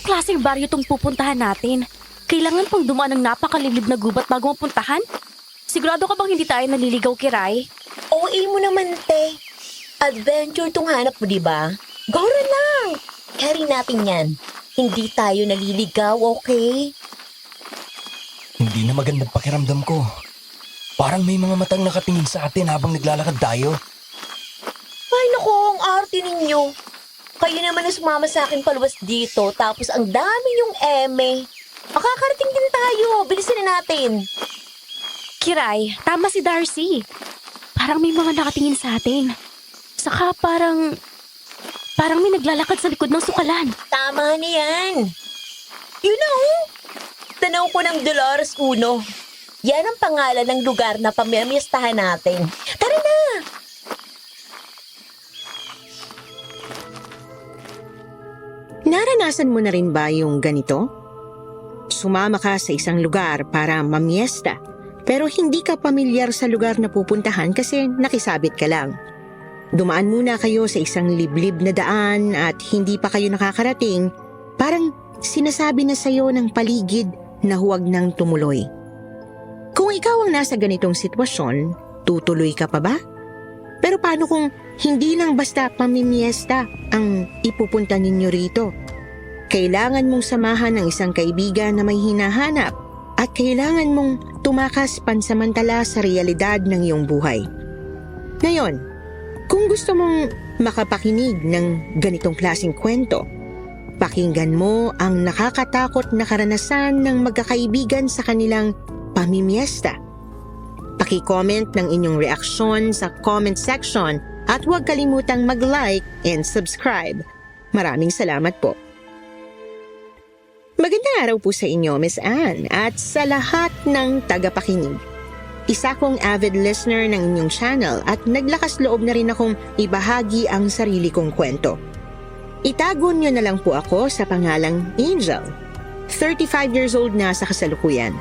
klaseng baryo tong pupuntahan natin? Kailangan pang dumaan ng napakalilib na gubat bago mapuntahan? Sigurado ka bang hindi tayo naliligaw, Kiray? OA mo naman, te. Adventure tong hanap mo, diba? Gawin lang! Carry natin yan. Hindi tayo naliligaw, okay? Hindi na magandang pakiramdam ko. Parang may mga matang nakatingin sa atin habang naglalakad tayo. Ay, naku, ang arte ninyo. Kayo naman ang sumama sa akin paluwas dito, tapos ang dami yung eme. Makakarating din tayo. Bilisan na natin. Kiray, tama si Darcy. Parang may mga nakatingin sa atin. Saka parang may naglalakad sa likod ng sukalan. Tama na yan. You know, tanaw ko ng Dolores Uno. Yan ang pangalan ng lugar na pamimistahan natin. Tara na! Naranasan mo na rin ba yung ganito? Sumama ka sa isang lugar para mamiesta, pero hindi ka pamilyar sa lugar na pupuntahan kasi nakisabit ka lang. Dumaan muna kayo sa isang liblib na daan at hindi pa kayo nakakarating, parang sinasabi na sa'yo ng paligid na huwag nang tumuloy. Kung ikaw ang nasa ganitong sitwasyon, tutuloy ka pa ba? Pero paano kung hindi lang basta pamimiesta ang ipupunta ninyo rito? Kailangan mong samahan ng isang kaibigan na may hinahanap at kailangan mong tumakas pansamantala sa realidad ng iyong buhay. Ngayon, kung gusto mong makapakinig ng ganitong klaseng kwento, pakinggan mo ang nakakatakot na karanasan ng magkakaibigan sa kanilang pamimiesta. Paki-comment ng inyong reaksyon sa comment section at huwag kalimutang mag-like and subscribe. Maraming salamat po. Magandang araw po sa inyo, Miss Anne, at sa lahat ng tagapakinig. Isa kong avid listener ng inyong channel at naglakas loob na rin akong ibahagi ang sarili kong kwento. Itago niyo na lang po ako sa pangalang Angel. 35 years old na sa kasalukuyan.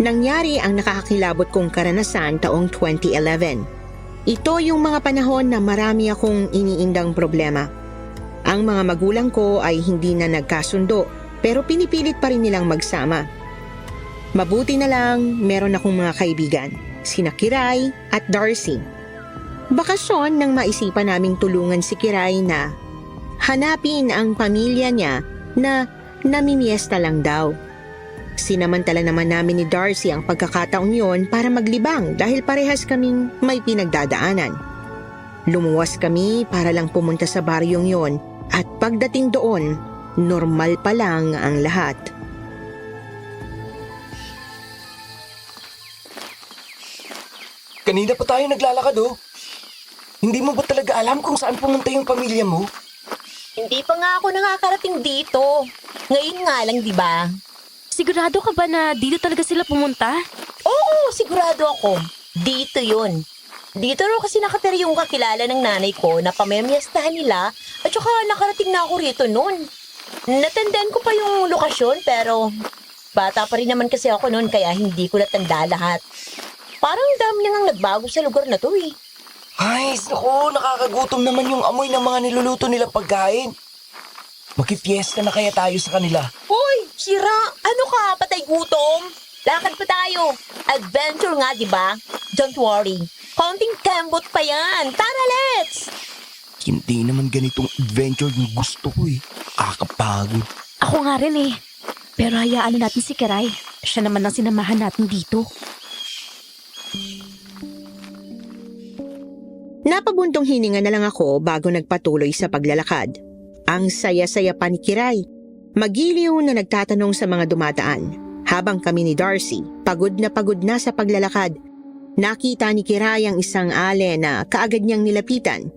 Nangyari ang nakakakilabot kong karanasan taong 2011. Ito yung mga panahon na marami akong iniindang problema. Ang mga magulang ko ay hindi na nagkasundo pero pinipilit pa rin nilang magsama. Mabuti na lang meron akong mga kaibigan, sina Kiray at Darcy. Bakasyon nang maisipan naming tulungan si Kiray na hanapin ang pamilya niya na namimiesta lang daw. Sinamantala naman namin ni Darcy ang pagkakataong yon para maglibang dahil parehas kaming may pinagdadaanan. Lumuwas kami para lang pumunta sa baryong yon at pagdating doon, normal pa lang ang lahat. Kanina pa tayo naglalakad oh. Hindi mo ba talaga alam kung saan pumunta yung pamilya mo? Hindi pa nga ako nakakarating dito. Ngayon nga lang, di ba? Sigurado ka ba na dito talaga sila pumunta? Oo, sigurado ako. Dito yun. Dito raw kasi nakatira yung kakilala ng nanay ko na pamemiestahan nila at saka nakarating na ako rito noon. Natandaan ko pa yung lokasyon pero bata pa rin naman kasi ako noon kaya hindi ko natanda lahat. Parang dami na nang nagbago sa lugar na to eh. Ay, naku, nakakagutom naman yung amoy ng mga niluluto nilang pagkain. Makifiesta na kaya tayo sa kanila. Hoy, Shira, ano ka? Patay gutom? Lakad pa tayo. Adventure nga, di ba? Don't worry. Konting kembot pa yan. Tara, let's! Hindi naman ganitong adventure yung gusto ko eh. Kakapagod. Ako nga rin eh. Pero hayaan na natin si Kiray. Siya naman ang sinamahan natin dito. Napabuntong hininga na lang ako bago nagpatuloy sa paglalakad. Ang saya-saya pa ni Kiray. Magiliw na nagtatanong sa mga dumadaan. Habang kami ni Darcy, pagod na sa paglalakad. Nakita ni Kiray ang isang ale na kaagad niyang nilapitan.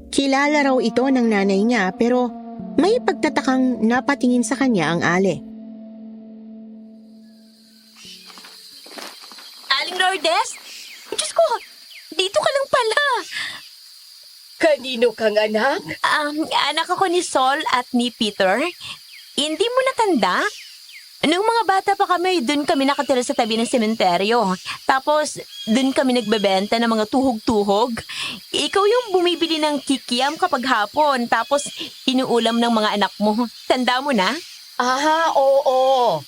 Kilala raw ito ng nanay niya pero may pagtatakang napatingin sa kanya ang ale. Aling Lourdes? Diyos ko, dito ka lang pala. Kanino kang anak? Anak ako ni Sol at ni Peter. Hindi mo natanda? Nung mga bata pa kami, dun kami nakatira sa tabi ng sementeryo. Tapos, dun kami nagbebenta ng mga tuhog-tuhog. Ikaw yung bumibili ng kikiam kapag hapon, tapos inuulam ng mga anak mo. Tanda mo na? Oo.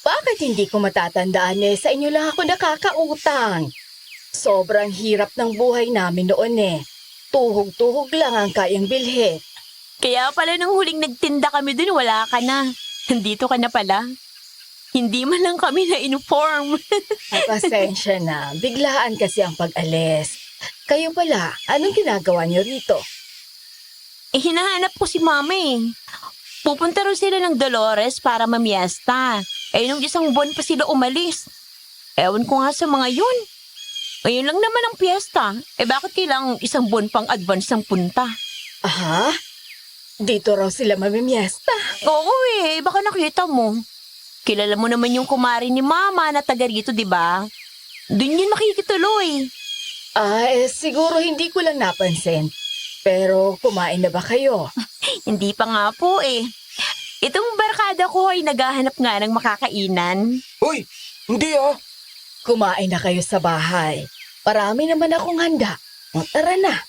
Bakit hindi ko matatandaan sa inyo lang ako nakakautang? Sobrang hirap ng buhay namin noon. Tuhog-tuhog lang ang kayang bilhin. Kaya pala nung huling nagtinda kami dun, wala ka na. Nandito ka na pala. Hindi man lang kami na-inform. Ay, pasensya na. Biglaan kasi ang pag-alis. Kayo pala, anong ginagawa niyo rito? Hinahanap ko si Mama Pupunta rin sila ng Dolores para mamiesta. Nung isang buwan pa sila umalis. Ewan ko nga sa mga yun. Ngayon lang naman ang piyesta. Bakit kailangang isang buwan pang advance ng punta? Aha? Dito raw sila mamimiesta. Oo baka nakita mo. Kilala mo naman yung kumari ni Mama na taga rito, di ba? Doon yun makikituloy. Siguro hindi ko lang napansin. Pero kumain na ba kayo? Hindi pa nga po Itong barkada ko ay naghahanap nga ng makakainan. Uy, hindi Kumain na kayo sa bahay. Marami naman akong handa. O tara na.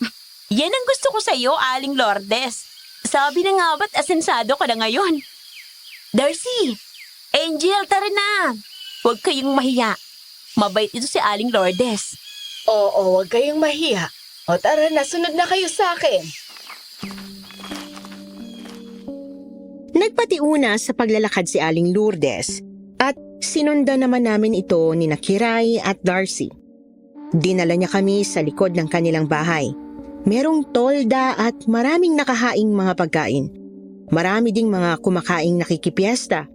Yan ang gusto ko sa'yo, Aling Lourdes. Sabi na nga ba't asensado ka na ngayon? Darcy! Angel, tara na! Huwag kayong mahiya. Mabait ito si Aling Lourdes. Oo, huwag kayong mahiya. O tara na, sunod na kayo sa akin. Nagpatiuna sa paglalakad si Aling Lourdes at sinundan naman namin ito ni Kiray at Darcy. Dinala niya kami sa likod ng kanilang bahay. Merong tolda at maraming nakahaing mga pagkain. Marami ding mga kumakaing nakikipiesta.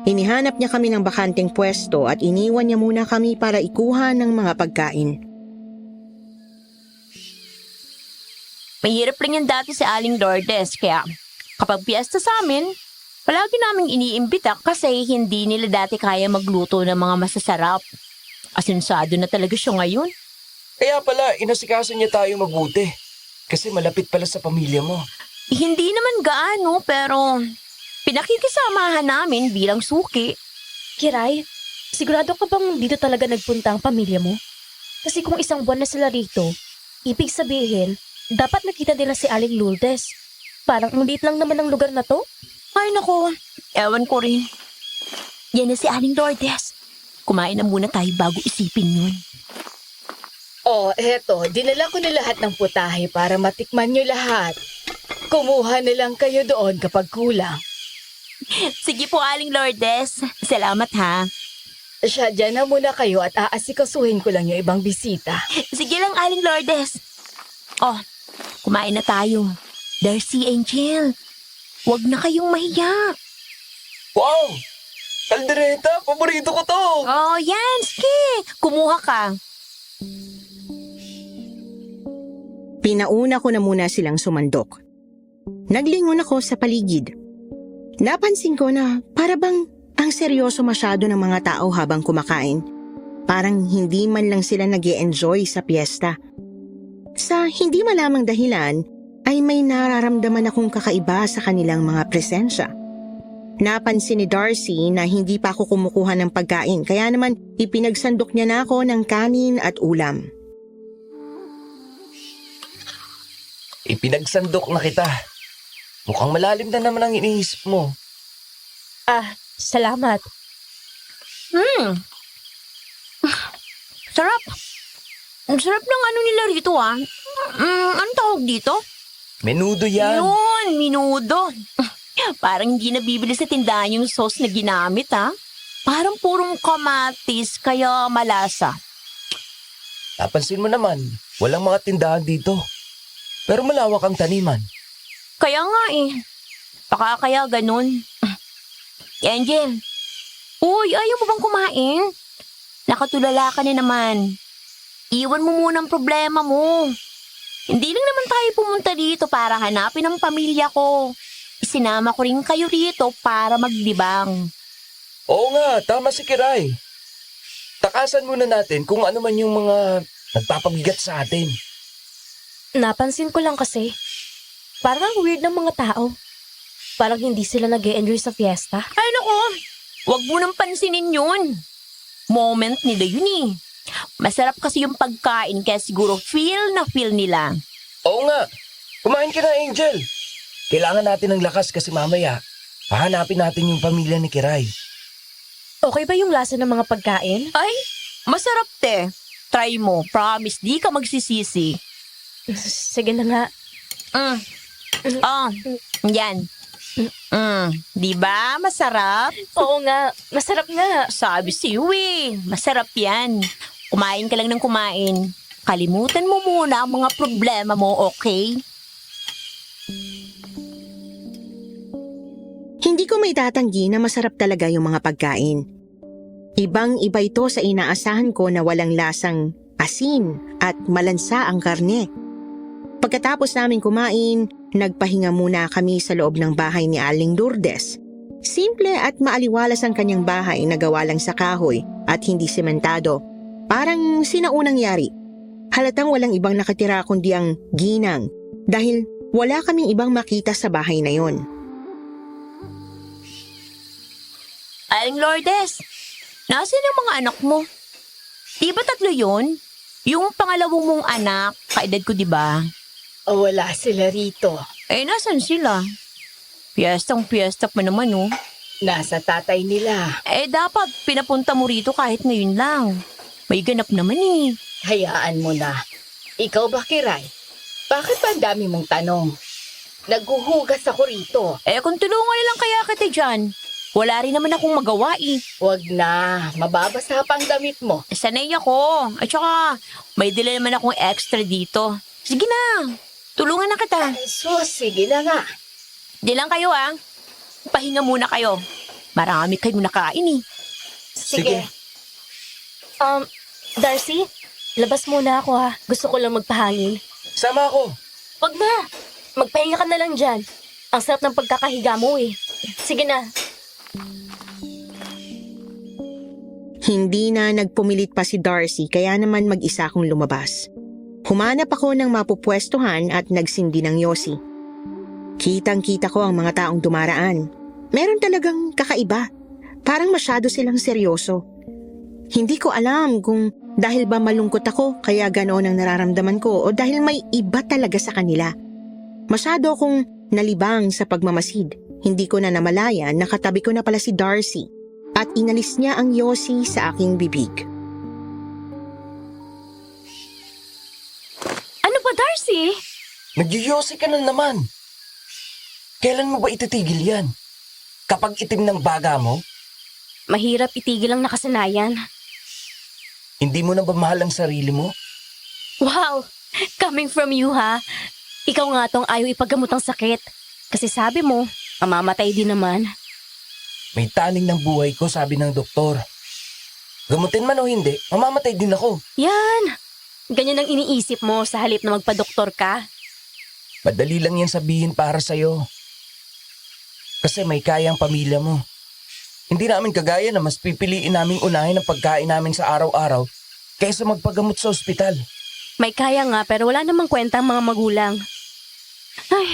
Inihanap niya kami ng bakanteng pwesto at iniwan niya muna kami para ikuha ng mga pagkain. Mahirap lang yan dati si Aling Lourdes, kaya kapag piyesta sa amin, palagi naming iniimbita kasi hindi nila dati kaya magluto ng mga masasarap. Asensado na talaga siya ngayon. Kaya pala, inasikaso niya tayo mabuti. Kasi malapit pala sa pamilya mo. Hindi naman gaano, pero pinakikisamahan namin bilang suki. Kiray, sigurado ka bang dito talaga nagpunta ang pamilya mo? Kasi kung isang buwan na sila rito, ibig sabihin, dapat nakita nila si Aling Lourdes. Parang ang liit lang naman ang lugar na to. Ay nako, ewan ko rin. Yan na si Aling Lourdes. Kumain na muna tayo bago isipin yun. Eto, dinala ko na lahat ng putahe para matikman nyo lahat. Kumuha na lang kayo doon kapag kulang. Sige po, Aling Lourdes. Salamat ha. Siya, dyan na muna kayo at aasikasuhin ko lang yung ibang bisita. Sige lang, Aling Lourdes. Kumain na tayo. Darcy, Angel, huwag na kayong mahiya. Wow! Kaldereta, paborito ko to! Yan, sige. Kumuha ka. Pinauna ko na muna silang sumandok. Naglingon ako sa paligid. Napansin ko na para bang ang seryoso masyado ng mga tao habang kumakain. Parang hindi man lang sila nag-e-enjoy sa piyesta. Sa hindi malamang dahilan, ay may nararamdaman akong kakaiba sa kanilang mga presensya. Napansin ni Darcy na hindi pa ako kumukuha ng pagkain kaya naman ipinagsandok niya na ako ng kanin at ulam. Ipinagsandok na kita. Mukhang malalim na naman ang iniisip mo. Salamat. Sarap. Ang sarap ng ano nila rito anong tawag dito? Menudo yan. Yun, minudo. Parang hindi nabibili sa tindahan yung sauce na ginamit Parang purong kamatis kaya malasa. Napansin mo naman, walang mga tindahan dito. Pero malawak ang taniman. Kaya nga Baka kaya ganun. Angel. Uy, ayaw mo bang kumain? Nakatulala ka na naman. Iwan mo muna ang problema mo. Hindi lang naman tayo pumunta dito para hanapin ang pamilya ko. Isinama ko rin kayo rito para maglibang. Oo nga, tama si Kiray. Takasan muna natin kung ano man yung mga nagpapabigat sa atin. Napansin ko lang kasi, parang ang weird ng mga tao. Parang hindi sila nag-e-enjoy sa fiesta. Ay naku, wag mo nang pansinin yun. Moment nila yun Masarap kasi yung pagkain kaya siguro feel nila. Oo nga, kumain ka na, Angel. Kailangan natin ng lakas kasi mamaya, Hahanapin natin yung pamilya ni Kiray. Okay ba yung lasa ng mga pagkain? Ay, masarap te. Try mo. Promise, di ka magsisisi. Sige na nga. Yan. Di ba? Masarap? Oo nga, masarap nga. Sabi si eh. Masarap yan. Kumain ka lang ng kumain. Kalimutan mo muna ang mga problema mo, okay? Hindi ko may tatanggi na masarap talaga yung mga pagkain. Ibang-iba ito sa inaasahan ko na walang lasang asin at malansa ang karne. Pagkatapos namin kumain, nagpahinga muna kami sa loob ng bahay ni Aling Lourdes. Simple at maaliwalas ang kanyang bahay na gawa lang sa kahoy at hindi sementado. Parang sinaunang yari. Halatang walang ibang nakatira kundi ang ginang dahil wala kaming ibang makita sa bahay na yon. Aling Lourdes, nasan ang mga anak mo? Di ba 3 yun? Yung pangalawang mong anak, kaedad ko di ba? O wala sila rito. Eh, nasan sila? Piyestang-piyesta pa naman, oh. Nasa tatay nila. Eh, dapat pinapunta mo rito kahit ngayon lang. May ganap naman eh. Hayaan mo na. Ikaw ba, Kiray? Bakit ba ang dami mong tanong? Naghuhugas ako rito. Eh, kung tulungan na lang kaya kita dyan. Wala rin naman akong magawa eh. Huwag na. Mababasa pa ang damit mo. Sanay ako. At saka, may dala naman akong extra dito. Sige na. Tulungan na kita. So, sige na nga. Di lang kayo ah. Pahinga muna kayo. Marami kayong nakain eh. Sige. Darcy, labas muna ako ha. Gusto ko lang magpahangin. Sama ako. Wag na. Magpahinga ka na lang dyan. Ang sarap ng pagkakahiga mo eh. Sige na. Hindi na nagpumilit pa si Darcy kaya naman mag-isa akong lumabas. Humanap ako ng mapupwestuhan at nagsindi ng yosi. Kitang-kita ko ang mga taong dumaraan. Meron talagang kakaiba. Parang masyado silang seryoso. Hindi ko alam kung dahil ba malungkot ako kaya ganoon ang nararamdaman ko o dahil may iba talaga sa kanila. Masyado akong nalibang sa pagmamasid. Hindi ko na namalayan na katabi ko na pala si Darcy at inalis niya ang yosi sa aking bibig. Ano ba, Darcy? Nagyoyosi ka na naman. Kailan mo ba ititigil yan? Kapag itim ng baga mo, Mahirap itigil ang nakasanayan. hindi mo na ba mahal ang sarili mo? Wow! Coming from you ha. Ikaw nga tong ayaw ipaggamot ang sakit. Kasi sabi mo, mamamatay din naman. May taning ng buhay ko, sabi ng doktor. Gamutin man o hindi, mamamatay din ako. Yan! Ganyan ang iniisip mo sa halip na magpa-doktor ka. Madali lang yan sabihin para sa'yo. Kasi may kaya ang pamilya mo. Hindi namin kagaya na mas pipiliin naming unahin ang pagkain namin sa araw-araw kaysa magpagamot sa ospital. May kaya nga pero wala namang kwenta ang mga magulang. Ay,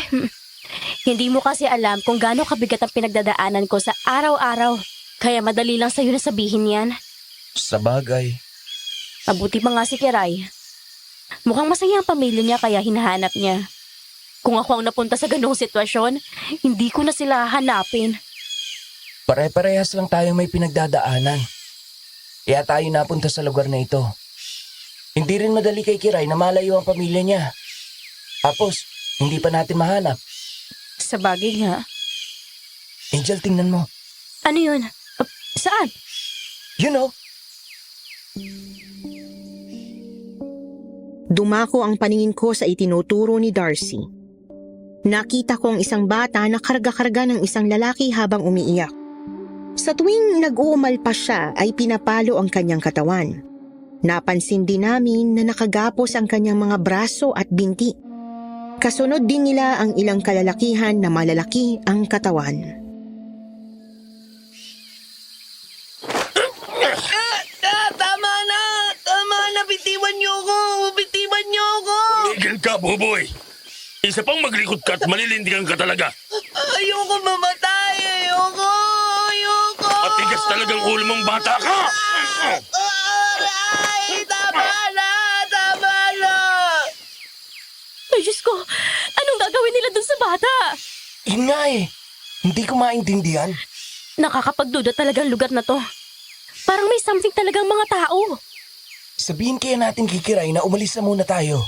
hindi mo kasi alam kung gaano kabigat ang pinagdadaanan ko sa araw-araw. Kaya madali lang sa'yo na sabihin yan. Sa bagay. Mabuti pa nga si Kiray. Mukhang masaya ang pamilya niya kaya hinahanap niya. Kung ako ang napunta sa ganong sitwasyon, hindi ko na sila hanapin. Pare-parehas lang tayong may pinagdadaanan. Kaya tayo napunta sa lugar na ito. Hindi rin madali kay Kiray na malayo ang pamilya niya. Tapos, hindi pa natin mahanap. Sa bagay nga. Angel, tingnan mo. Ano yun? Saan? You know, Dumako ang paningin ko sa itinuturo ni Darcy. Nakita ko ang isang bata na karga-karga ng isang lalaki habang umiiyak. Sa tuwing nag-uumalpas siya ay pinapalo ang kanyang katawan. Napansin din namin na nakagapos ang kanyang mga braso at binti. Kasunod din nila ang ilang kalalakihan na malalaki ang katawan. Tama na! Tama na! Bitiwan niyo ako! Bitiwan niyo ako! Tumigil ka, Buboy! Isa pang maglikot ka at malilindigan ka talaga. Ayoko mamatay! Ayoko! Ayoko! Matigas talagang ulo mong bata ka! Aray! Tama na! Tama na! Ay, Diyos ko! Anong gagawin nila dun sa bata? yun nga eh. Hindi ko maintindihan. Nakakapagduda talaga ang lugar na to. Parang may something talagang mga tao. Sabihin kaya natin kay Kiray na umalis na muna tayo.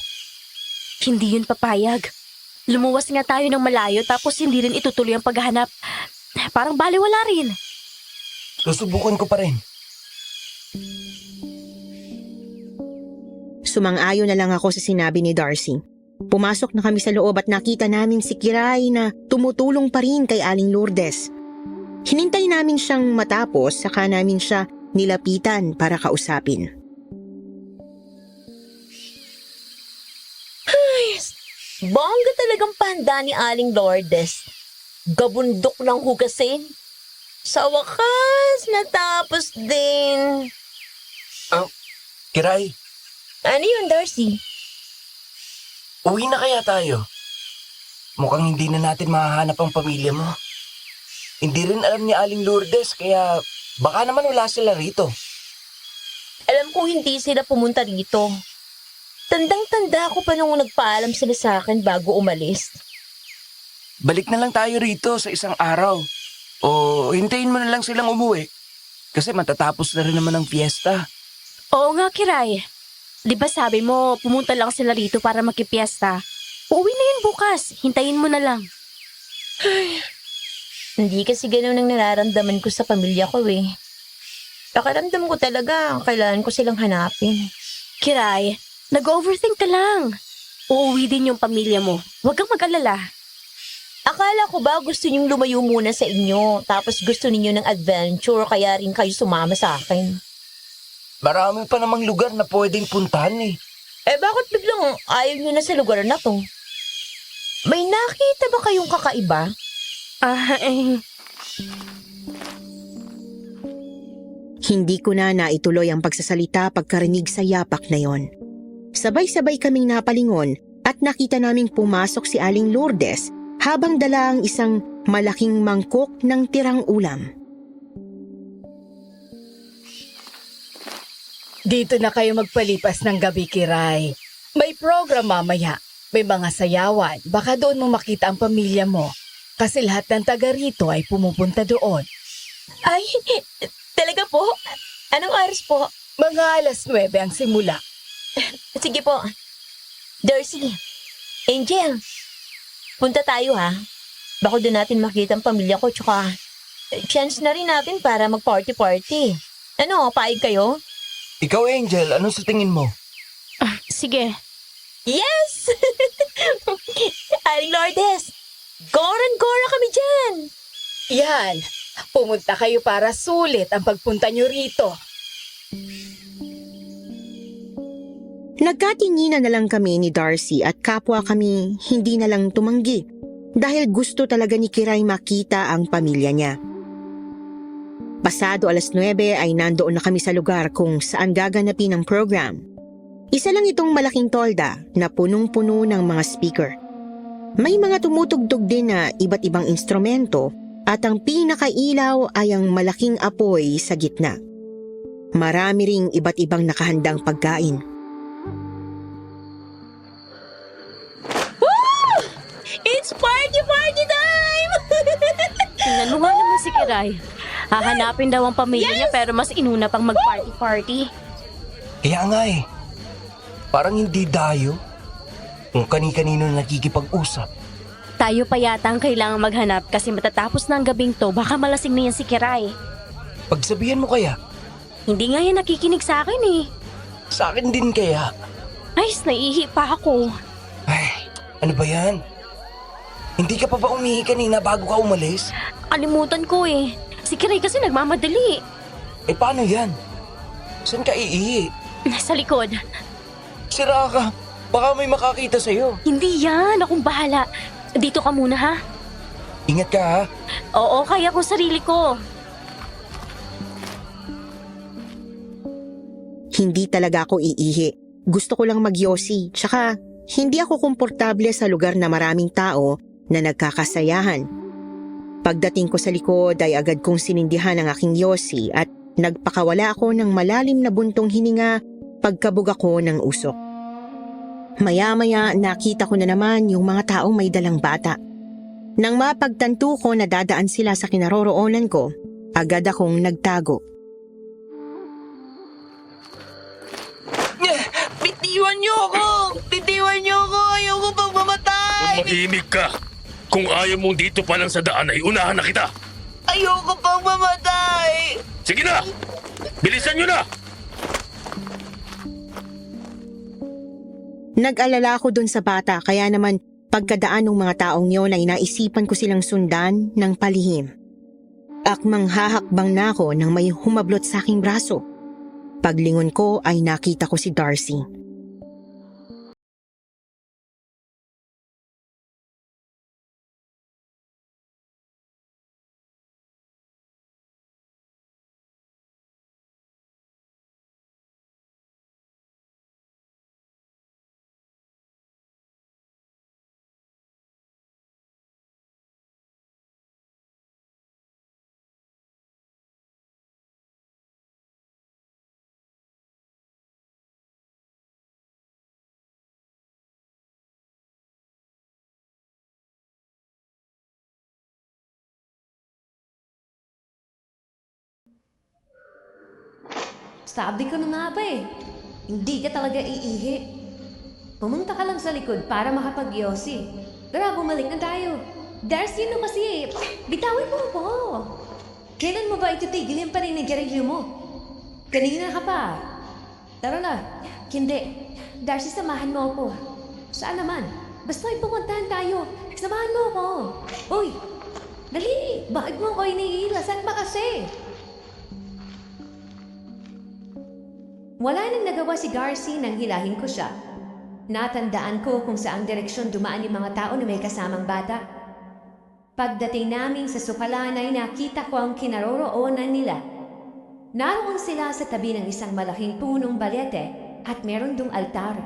Hindi yun papayag. Lumuwas nga tayo ng malayo tapos hindi rin itutuloy ang paghahanap. Parang baliwala rin. Susubukan ko pa rin. Sumang-ayon na lang ako sa sinabi ni Darcy. Pumasok na kami sa loob at nakita namin si Kiray na tumutulong pa rin kay Aling Lourdes. Hinintay namin siyang matapos saka namin siya nilapitan para kausapin. Bongga talagang panda ni Aling Lourdes. Gabundok ng hugasin. Sa wakas, natapos din. Kiray, Ano yun, Darcy? uwi na kaya tayo? Mukhang hindi na natin mahahanap ang pamilya mo. Hindi rin alam ni Aling Lourdes kaya baka naman wala sila rito. Alam kong hindi sila pumunta rito. Tandang-tanda ko pa nung nagpaalam sila sa akin bago umalis. Balik na lang tayo rito sa isang araw. O hintayin mo na lang silang umuwi. Kasi matatapos na rin naman ang fiesta. Oo nga, Kiray. Di ba sabi mo, pumunta lang sila rito para makipiesta? Uuwi na yun bukas. Hintayin mo na lang. Hindi kasi ganun ang nararamdaman ko sa pamilya ko eh. Nakaramdam ko talaga, kailangan ko silang hanapin. Kiray, nag-overthink ka lang. Uuwi din yung pamilya mo. Huwag kang mag-alala. Akala ko ba gusto niyong lumayo muna sa inyo, tapos gusto ninyo ng adventure, kaya rin kayo sumama sa akin. Marami pa namang lugar na pwedeng puntahan eh. Eh bakit biglang ayaw niyo na sa lugar na to? May nakita ba kayong kakaiba? Hindi ko na naituloy ang pagsasalita pagkarinig sa yapak na yon. Sabay-sabay kaming napalingon at nakita naming pumasok si Aling Lourdes habang dala ang isang malaking mangkok ng tirang ulam. Dito na kayo magpalipas ng gabi, Kiray. May program mamaya. May mga sayawan. Baka doon mo makita ang pamilya mo. Kasi lahat ng taga rito ay pumupunta doon. Ay, talaga po? Anong oras po? Mga 9:00 ang simula. Sige po. Darcy, Angel, punta tayo ha. Baka doon natin makita ang pamilya ko, tsaka chance na rin natin para mag-party-party. Ano, paig kayo? Ikaw, Angel, ano sa tingin mo? Sige. Yes! Aling Lourdes, goran-gora kami dyan! Yan. Pumunta kayo para sulit ang pagpunta nyo rito. Nagkatinginan na lang kami ni Darcy at kapwa kami hindi na lang tumanggi dahil gusto talaga ni Kiray makita ang pamilya niya. Pasado 9:00 ay nandoon na kami sa lugar kung saan gaganapin ang program. Isa lang itong malaking tolda na punong-puno ng mga speaker. May mga tumutugtog din na iba't ibang instrumento at ang pinakailaw ay ang malaking apoy sa gitna. Marami ring iba't ibang nakahandang pagkain. It's party time! Tingnan mo nga naman si Kiray. Hahanapin daw ang pamilya niya pero mas inuna pang mag-party-party. Kaya nga eh. Parang hindi dayo. Kung kani-kanino nakikipag-usap. Tayo pa yata ang kailangang maghanap kasi matatapos na ang gabing to, baka malasing na yan si Kiray. Pagsabihan mo kaya, Hindi nga yan nakikinig sa akin eh. sa akin din kaya. Ay, naiihi pa ako. Ay, ano ba yan? Hindi ka pa ba umihi kanina bago ka umalis? Kalimutan ko eh. Si Kiray kasi nagmamadali. Eh paano yan? Saan ka iihi? Sa likod. Sira ka. Baka may makakita sa'yo. Hindi yan, akong bahala. Dito ka muna ha. Ingat ka ha. Oo, kaya ko sarili ko. Hindi talaga ako iihi. Gusto ko lang magyosi. Tsaka hindi ako komportable sa lugar na maraming tao na nagkakasayahan. Pagdating ko sa likod ay agad kong sinindihan ang aking yosi at nagpakawala ako ng malalim na buntong hininga pagkabog ako ng usok. Maya-maya nakita ko na naman yung mga taong may dalang bata. Nang mapagtanto ko na dadaan sila sa kinaroroonan ko, agad akong nagtago. Bitiwan niyo ako! Bitiwan niyo ako! Ayoko pang mamatay! Mahimik ka. Kung ayaw mong dito pa lang sa daan ay unahan na kita. Ayoko pang mamatay! Sige na! Bilisan nyo na! Nag-alala ako dun sa bata kaya naman pagkadaan ng mga taong yon ay naisipan ko silang sundan ng palihim. Akmang hahakbang na ako nang may humablot sa aking braso. Paglingon ko ay nakita ko si Darcy. Sabi ko na nga ba eh, hindi ka talaga iihi. Pumunta ka lang sa likod para makapag-yosi. Tara, bumalik na tayo. Darcy, ano kasi eh, bitawin mo ako. Kailan mo ba ititigil yung paninigarilyo mo? Kanina ka pa. Tara na. Hindi. Darcy, samahan mo ako. Saan naman? Basta ipupuntahan tayo. Samahan mo ako. Uy, dali. Bakit mo ako iniila? Saan ba kasi? Wala nang nagawa si Darcy nang hilahin ko siya. Natandaan ko kung saang direksyon dumaan yung mga tao na may kasamang bata. Pagdating namin sa sukalan ay nakita ko ang kinaroroonan nila. Naroon sila sa tabi ng isang malaking punong balete at meron dong altar.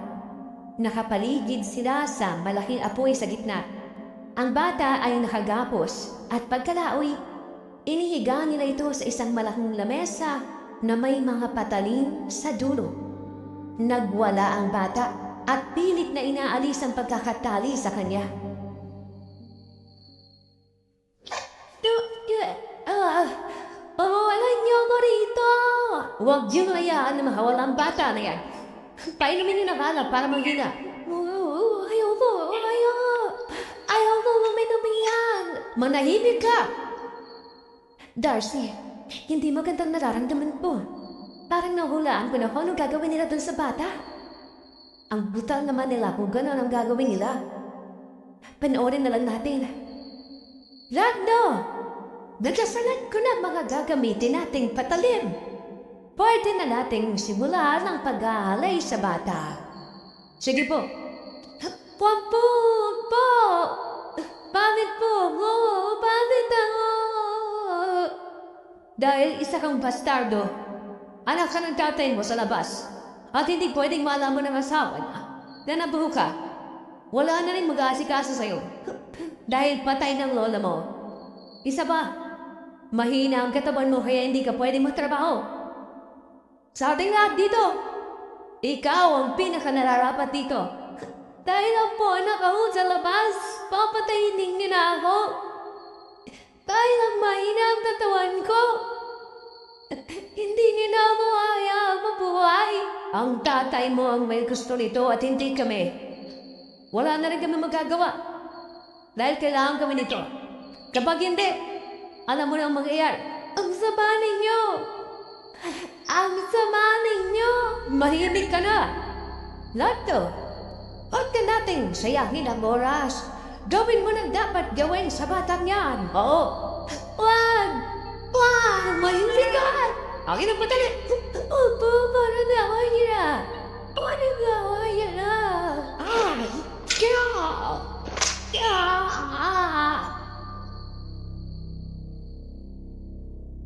Nakapaligid sila sa malaking apoy sa gitna. Ang bata ay nakagapos at pagkalaoy, inihiga nila ito sa isang malaking lamesa na may mga patalim sa dulo. Nagwala ang bata at pilit na inaalis ang pagkakatali sa kanya. Pawalan niyo ako rito! Huwag niyo hayaan na mahawala ang bata na yan. Painumin niyo na kala para manghina. Ayaw po! Ayaw po uminom yan! Manahimik ka! Darcy, hindi magandang nararamdaman po. Parang nahulaan ko na kung anong gagawin nila dun sa bata. Ang brutal naman nila kung gano'n ang gagawin nila. Panoorin na lang natin. Ragno! Nagkasalan ko na mga gagamitin nating patalim. Pwede na nating simulan ang pag-aalay sa bata. Sige po. Po! Bakit po mo? Bakit ako? Dahil isa kang bastardo, anak ka ng tatay mo sa labas, at hindi pwedeng malaman ng asawa na nabuho ka. Wala na rin mag-aasikaso sa'yo. Dahil patay ng lola mo. Isa ba, mahina ang katawan mo kaya hindi ka pwedeng magtrabaho. Sa ating lahat dito, ikaw ang pinaka-nararapat dito. Dahil ang po anak ako sa labas, papatayin niyo na ako. Dahil ang mahina ang katawan ko. Hindi niyo na ako hayaan mabuhay. Ang tatay mo ang may gusto nito at hindi kami. Wala na rin kami magagawa. Dahil kailangan kami nito. Kapag hindi, alam mo na ang mangyayari. Ang sama ninyo! Ang sama ninyo! Mahimik ka na! Lahat to, huwag na nating sayahin ang oras. Gawin mo nang dapat gawin sa batang yan. Oo. Wag! Wag! Mahimik ka! Akin ang patali! Opo, para gawin niya na. Para gawin niya na.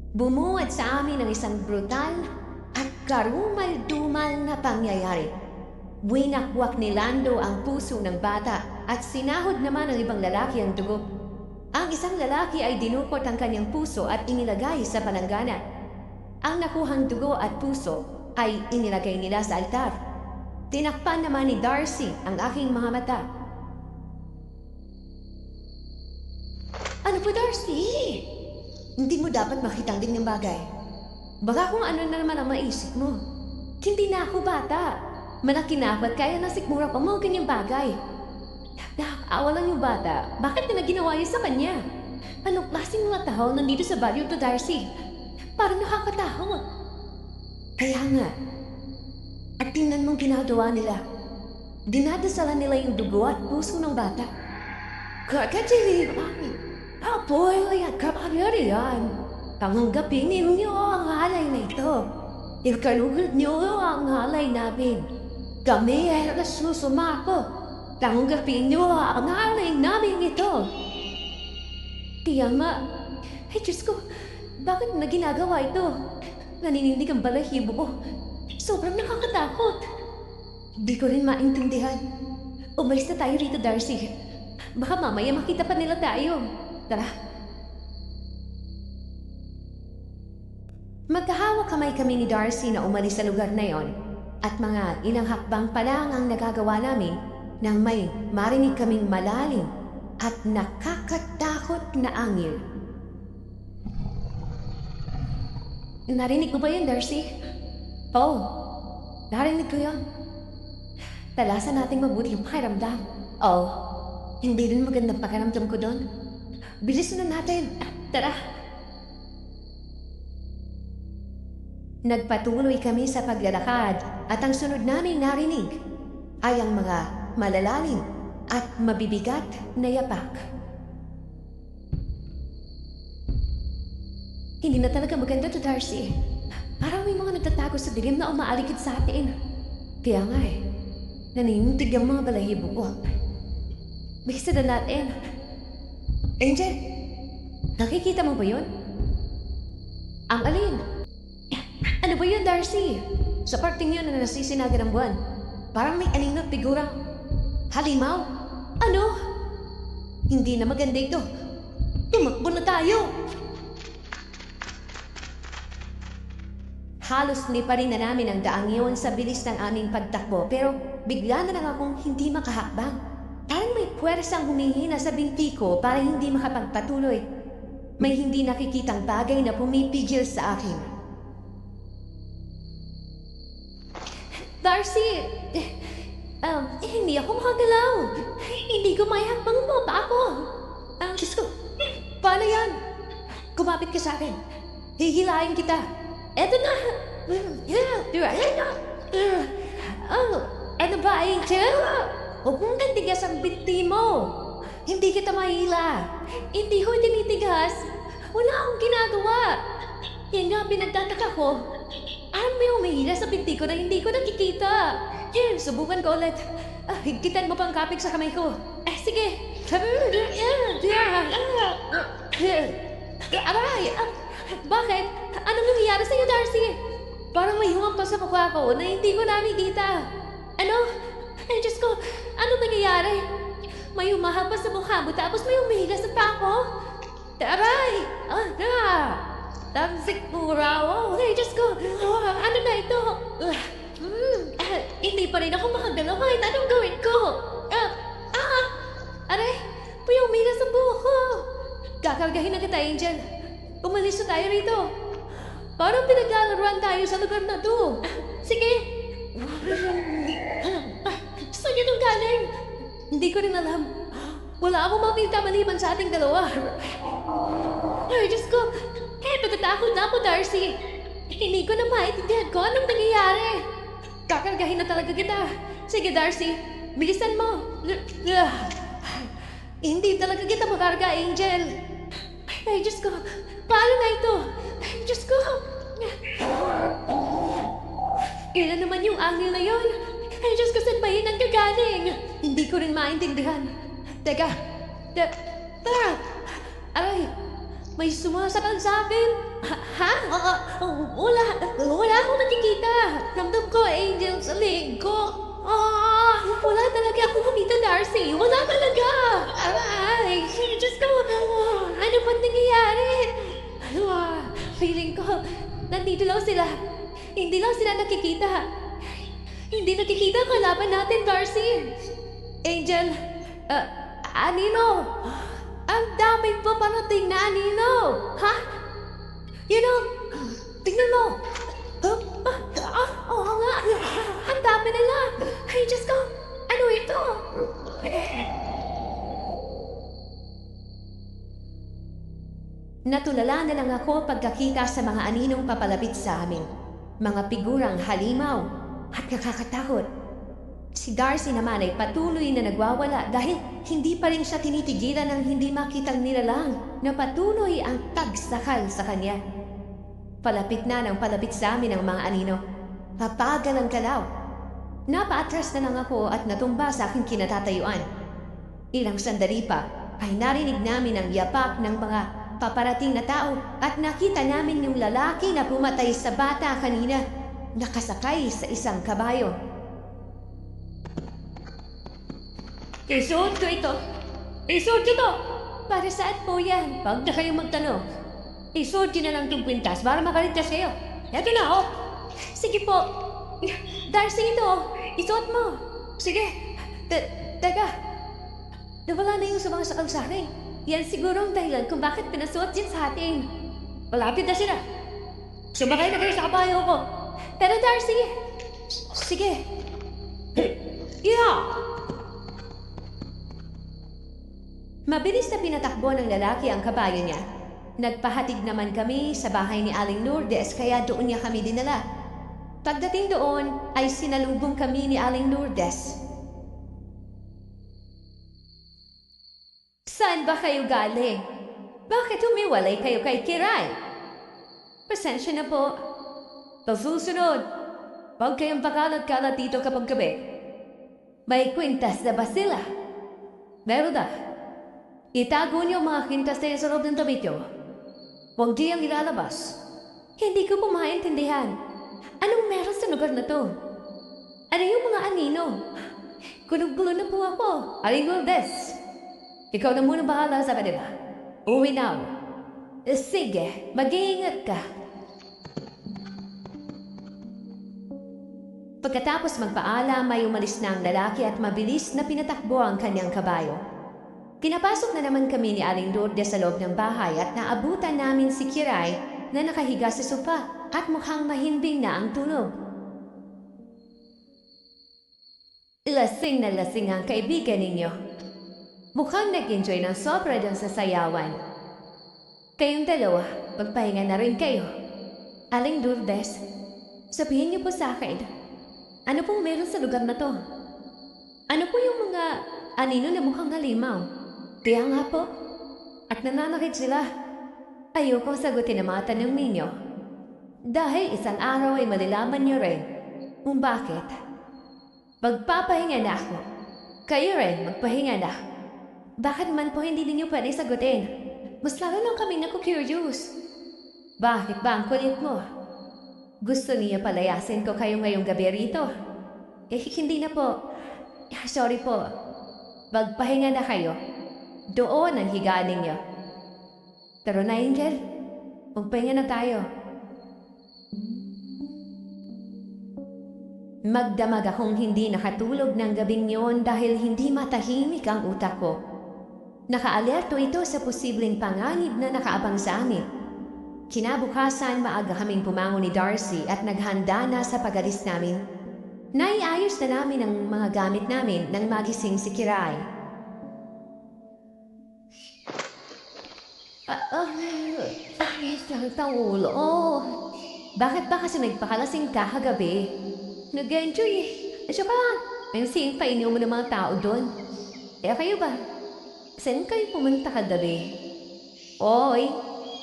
Bumuhat sa amin ang isang brutal at karumal-dumal na pangyayari. Winakwak ni Lando ang puso ng bata at sinahod naman ng ibang lalaki ang dugo. Ang isang lalaki ay dinukot ang kanyang puso at inilagay sa palanggana. Ang nakuhang dugo at puso ay inilagay nila sa altar. Tinakpan naman ni Darcy ang aking mga mata. po, Darcy. Hindi mo dapat makita ang ganyang bagay. Baka kung ano na naman ang maisip mo. Hindi na ako bata. Malaki na ako at kaya na sikmura pa mo ganyang bagay. Nakakaawa lang yung bata. Bakit na ginawa yun sa kanya? Anong klaseng mga tao nandito sa baryo to, Darcy? Parang nakakatakot. Kaya nga. At tingnan mong ginagawa nila. Dinadasalan nila yung dugo at puso ng bata. Kakatiliwan. Apoy at kapangyarihan. Tanggapin ninyo ang halay na ito. Ikalugod niyo ang halay namin. Kami ay nasusumako. Tanggapin niyo ang halay namin ito. Tiyama. Ay, Diyos ko. Bakit na ginagawa ito? Naninindig ang balahibo ko. Sobrang nakakatakot. Di ko rin maintindihan. Umalis na tayo rito, Darcy. Baka mamaya makita pa nila tayo. Tara. Magkahawak kamay kami ni Darcy na umalis sa lugar na yon. At mga ilang hakbang pa lang ang nagagawa namin nang may marinig kaming malalim at nakakatakot na angin. Narinig mo ba yun, Darcy? Oo, narinig ko yun. Talasan nating mabuti yung pakiramdam. Oo, hindi rin magandang pakiramdam ko doon. Bilisan na natin. Tara. Nagpatuloy kami sa paglalakad at ang sunod naming narinig ay ang mga malalalim at mabibigat na yapak. Hindi na talaga maganda to, Darcy. Parang may mga nagtatago sa dilim na umaalikid sa atin. Kaya nga naninindig ang mga balahibo ko. Bisa na natin. Angel, nakikita mo ba yun? Ang alin? Ano ba yun, Darcy? Sa parting yun na nasisinaga ng buwan. Parang may aninot figurang halimaw. Ano? Hindi na maganda ito. Tumakbo na tayo. Halos nipa rin na namin ang daang yun sa bilis ng aming pagtakbo pero bigla na lang akong hindi makahakbang. Parang may puwersang humihina sa binti ko para hindi makapagpatuloy. May hindi nakikitang bagay na pumipigil sa akin. Darcy! Hindi ako makagalaw. Hindi ko may hakbang mo pa ako. Diyos ko, paano yan? Kumapit ka sa akin. Hihilahin kita. Eto na! Ano ba, Angel? Huwag mong nandigas ang binti mo. Hindi kita mahila. Hindi ko tinitigas. Wala akong ginagawa. Yan nga pinagtataka ko. May umihila sa binti ko na hindi ko nakikita. Yan, subukan ko ulit. Higpitan mo pang kapit sa kamay ko. Sige. Aray! Bakit? Anong nangyayari sa'yo, Darcy? Parang may humang pa sa mukha ko na hindi ko nakikita. Ano? Ay, Diyos ko, anong nangyayari? May humahapa sa mukha mo tapos may umihila sa paa ko? Aray! Tamsik pura. Ay, Diyos ko, ano na ito? Hindi pa rin ako makagalaw kahit anong gawin ko. Aray! May umihila sa buhok ko. Kakargahin na kita, Angel. Umalis na tayo rito. Parang pinaglalaruan tayo sa lugar na to. Sige. Saan yun ang galing? Hindi ko rin alam. Wala akong makita maliban sa ating dalawa. Ay, Diyos ko. Natatakot na ako, Darcy. Hindi ko na maintindihan ko anong nangyayari. Kakargahin na talaga kita. Sige, Darcy. Bilisan mo. Hindi talaga kita makarga, Angel. Ay, Diyos ko. Paano na ito? Ay, Diyos ko. Ilan naman yung angel na yon? Ay, Diyos ko, saan ba yun ang gagaling? Hindi ko rin maintindihan. Teka. Tara. Aray. May sumasakal sa akin. Ha? Wala akong nakikita. Ramdam ko, Angel, sa leg ko. Wala talaga akong makita, Darcy. Wala talaga. Aray. Diyos ko. Ano ba nangyayari? Feeling ko, nandito lang sila. Hindi lang sila nakikita. Hindi nakikita ang kalaban natin, Darcy. Angel, Anino? Ang dami pa parating na anino! Ha? You know, tingnan mo! Oo nga! Ang dami nila! Ay, Diyos ko! Ano ito? Natulala na lang ako pagkakita sa mga aninong papalapit sa amin. Mga figurang halimaw at nakakatakot. Si Darcy naman ay patuloy na nagwawala dahil hindi pa rin siya tinitigilan ng hindi makitang nilalang na patuloy ang tagsakal sa kanya. Palapit na ng palapit sa amin ang mga anino. Papagal ang galaw. Napaatras na lang ako at natumba sa aking kinatatayuan. Ilang sandali pa ay narinig namin ang yapak ng mga paparating na tao at nakita namin yung lalaki na pumatay sa bata kanina, nakasakay sa isang kabayo. Isuot ko ito! Isuot ko ito! Para saan po yan? Huwag na kayong magtanong. Isuot ko na lang itong kwintas para makaligtas kayo. Eto na, oh! Sige po! Darcy, ito, oh! Isuot mo! Sige! Teka! Nawala na yung sumakasakal sa akin. Yan siguro ang dahilan kung bakit pinasuot din sa atin. Malapit na sila. Sumakay na kayo sa kabayo ko. Pero Darcy, sige. Yeah! Mabilis na pinatakbo ng lalaki ang kabayo niya. Nagpahatid naman kami sa bahay ni Aling Lourdes kaya doon niya kami dinala. Pagdating doon ay sinalubong kami ni Aling Lourdes. Saan ba kayo galing? Bakit humiwalay kayo kay Kiray? Pasensya na po. Pasusunod, huwag kayong pakalat-kalat dito kapag gabi. May kwintas na ba sila? Meron na. Itago niyo ang mga kwintas na sa loob ng tabi niyo. Huwag diyang ilalabas. Hindi ko po maintindihan. Anong meron sa lugar na to? Ano yung mga anino? Gulog-gulo na po ako. Aling Lourdes. Ikaw na muna bahala sa kanila. Uwi na ako. Sige, mag-iingat ka. Pagkatapos magpaalam, may umalis na ang lalaki at mabilis na pinatakbo ang kanyang kabayo. Pinapasok na naman kami ni Aling Lourdes sa loob ng bahay at naabutan namin si Kiray na nakahiga sa sofa at mukhang mahimbing na ang tulog. Lasing na lasing ang kaibigan ninyo. Mukhang nag-enjoy ng sobra dyan sa sayawan. Kayong dalawa, magpahinga na rin kayo. Aling Lourdes, sabihin niyo po sa akin, ano pong meron sa lugar na to? Ano po yung mga anino na mukhang halimaw? Kaya nga po, at nananakit sila. Ayokong sagutin ang mga tanong ninyo. Dahil isang araw ay malalaman niyo rin kung bakit. Magpapahinga na ako. Kayo rin, magpahinga na. Bakit man po hindi ninyo pwede sagutin? Mas lalo lang kami naku-curious. Bakit ba ang kulit mo? Gusto niya palayasin ko kayo ngayong gabi rito? Hindi na po. Sorry po. Magpahinga na kayo. Doon ang higaan ninyo. Pero na, Angel. Magpahinga na tayo. Magdamag akong hindi nakatulog ng gabing yun dahil hindi matahimik ang utak ko. Nakaalerto ito sa posibleng panganib na nakaabang sa amin. Kinabukasan, maaga kaming pumangon ni Darcy at naghanda na sa pag-alis namin. Naiayos na namin ang mga gamit namin nang magising si Kiray. Sakit ang ulo. Bakit ba kasi nagpakalasing ka kagabi? Nag-enjoy eh. Saka, may sing pa ininom ng mga tao doon. Kayo ba? Saan kayo pumunta kagabi? Oy,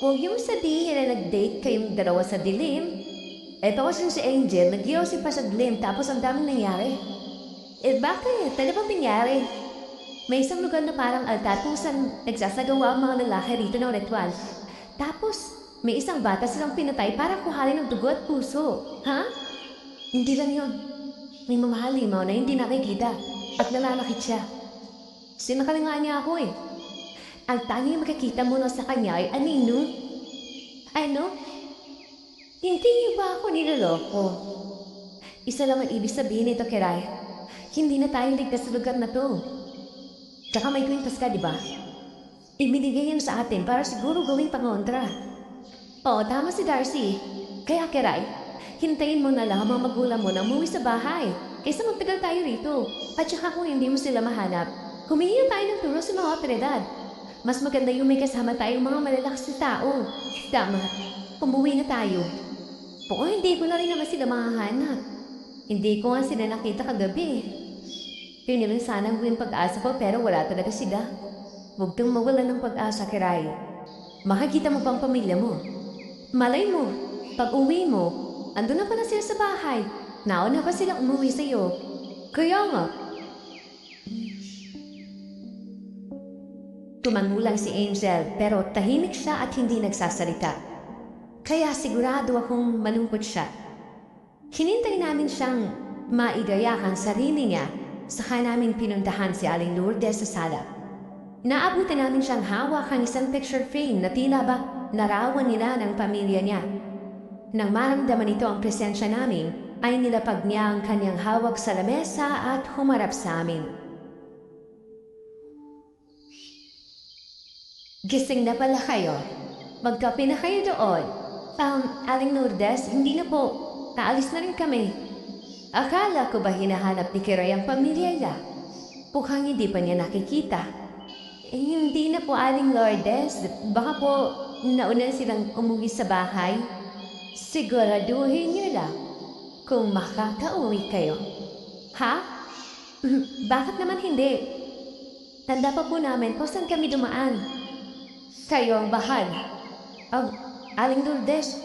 huwag yung sabihin na nag-date kayong dalawa sa dilim. Ito kasi si Angel, nag-iosip pa sa dilim tapos ang daming nangyari. Bakit? Ano bang nangyari? May isang lugar na parang altar kung saan nagsasagawa ang mga lalaki rito ng ritual. Tapos, may isang bata silang pinatay para kuhanin ng dugo at puso. Ha? Hindi lang yun. May mamahalimaw na hindi nakikita at nalalakit siya. Sinakalingaan niya ako eh. Ang tanging makikita mo na sa kanya ay anino. Ano? Hindi niyo ba ako niloloko? Isa lang ang ibig sabihin nito, Kiray. Hindi na tayo ligtas sa lugar na to. Tsaka may kwintas ka, di ba? Ibinigay yan sa atin para siguro gawing pangontra. Oo, tama si Darcy. Kaya Kiray, hintayin mo na lang ang mga magulang mo na umuwi sa bahay kaysa magtagal tayo rito. At saka kung hindi mo sila mahanap, humingi na tayo ng tulong sa mga otoridad. Mas maganda yung may kasama tayong mga malalakas na tao. Tama, umuwi na tayo. Oo, hindi ko na rin naman sila mahahanap. Hindi ko nga sila nakita kagabi. Yun naman sana ang buwing pag-asa ko pero wala talaga sila. Huwag kang mawalan ng pag-asa, Kiray. Makikita mo pang pamilya mo. Malay mo, pag uwi mo, andun na pala sila sa bahay. Nauna pa silang umuwi sa'yo. Kaya nga. Tumango lang si Angel pero tahimik siya at hindi nagsasalita. Kaya sigurado akong malungkot siya. Hinintay namin siyang maigayak ang sarili niya, saka namin pinuntahan si Aling Lourdes sa sala. Naabutan namin siyang hawak ang isang picture frame na tila ba narawan nila ng pamilya niya. Nang maramdaman nito ang presensya namin, ay nilapag niya ang kanyang hawak sa lamesa at humarap sa amin. Gising na pala kayo. Magkape na kayo doon. Aling Lourdes, hindi na po. Naalis na rin kami. Akala ko ba hinahanap ni Kiray ang pamilya niya? Mukhang hindi pa niya nakikita. Hindi na po, Aling Lourdes. Baka po nauna silang umuwi sa bahay. Siguraduhin niyo lang kung makakauwi kayo. Ha? Bakit naman hindi? Tanda pa po namin kung saan kami dumaan. Kayo ang bahal. Aling Lourdes,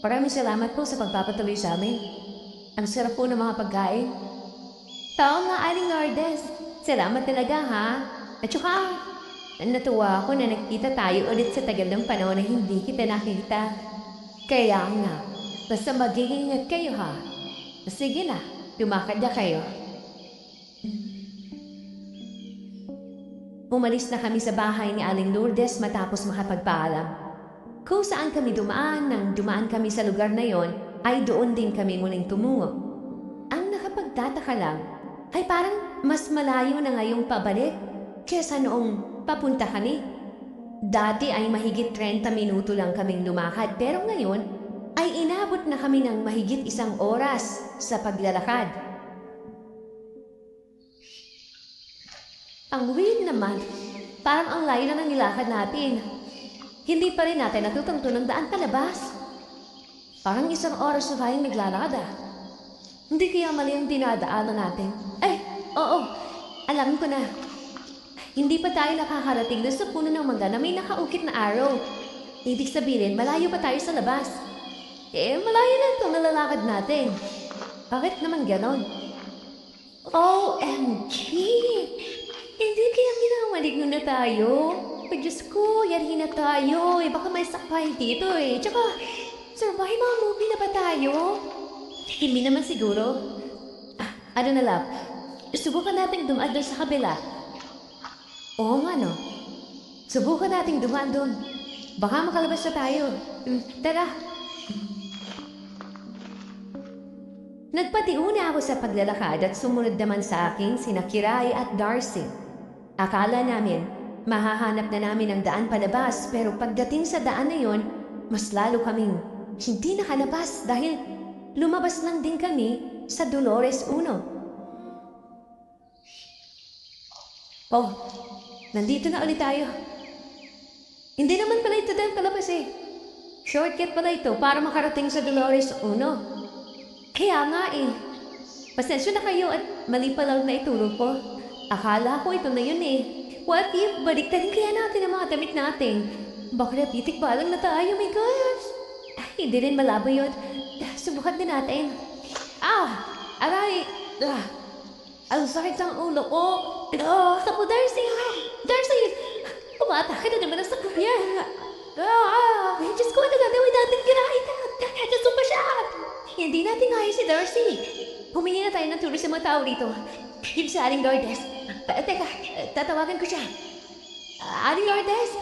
maraming salamat po sa pagpapatuloy sa amin. Ang sarap po ng mga pagkain. Tao nga, Aling Lourdes. Salamat talaga, ha? At saka, natuwa ako na nagkita tayo ulit sa tagal ng panahon na hindi kita nakita. Kaya nga, basta mag-iingat kayo, ha? Sige na, lumakad na kayo. Umalis na kami sa bahay ni Aling Lourdes matapos makapagpaalam. Kung saan kami dumaan nang dumaan kami sa lugar na yon, ay doon din kami muling tumungo. Ang nakapagtataka lang, ay parang mas malayo na ngayong pabalik kesa noong papunta kami. Dati ay mahigit 30 minuto lang kaming lumakad pero ngayon ay inabot na kami ng mahigit 1 oras sa paglalakad. Ang weird naman, parang ang layo na ng nilakad natin. Hindi pa rin natin natutungtun ng daan palabas. Parang 1 oras na tayong naglalakad ah. Hindi kaya mali ang dinadaanan natin. Oo, alam ko na. Hindi pa tayo nakakarating doon sa puno ng mangga na may nakaukit na arrow. Ibig sabihin, malayo pa tayo sa labas. Malayo na itong nalalakad natin. Bakit naman ganon? OMG! Hindi kaya minamaligno na tayo? Diyos ko, yarhin na tayo. Baka may sakpay dito Tsaka, survive mga movie na ba tayo? Hindi naman siguro. Ano na lang, subukan natin dumaan doon sa kabila. Oo nga no. Subukan nating dumaan doon. Baka makalabas na tayo. Tara. Nagpatiuna ako sa paglalakad at sumunod naman sa akin sina Kiray at Darcy. Akala namin, mahahanap na namin ang daan palabas pero pagdating sa daan na yon, mas lalo kaming hindi nakalabas dahil lumabas lang din kami sa Dolores 1. Oh, nandito na ulit tayo. Hindi naman pala ito dahil palabas Shortcut pala ito para makarating sa Dolores 1. Kaya nga Pasensya na kayo at mali pa lang na ituro ko. Akala ko ito na yun What if baliktarin kaya natin ang mga damit natin? Baka napitik pa lang na tayo, my gosh. Hindi rin malabo yun. Subukan din natin. Aray! Ang sakit ng ulo ko. Sapo, Darcy! Darcy! Umatake na naman ang sakya. Diyos ko, ano gagawin natin? Kirahin na. Diyos ko pa siya. Hindi natin kaya si Darcy. Humingi na tayo ng tulong sa mga tao dito. Yung si Aling Lourdes. Teka, tatawagan ko siya. Aling Lourdes?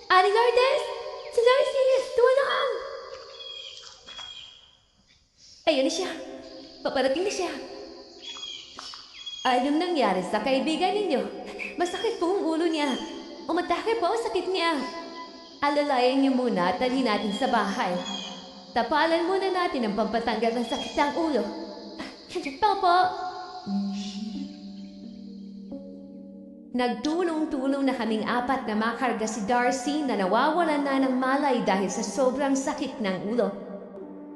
Aling Lourdes? Si Darcy! Tumalakang! Ayun na siya. Paparating na siya. Anong nangyari sa kaibigan ninyo? Masakit po ang ulo niya. Umatake po, sakit niya. Alalayan niyo muna at dalhin natin sa bahay. Tapalan muna natin ang pampatanggal ng sakit ng ulo. Po. Nagtulong-tulong na kaming apat na makarga si Darcy na nawawalan na ng malay dahil sa sobrang sakit ng ulo.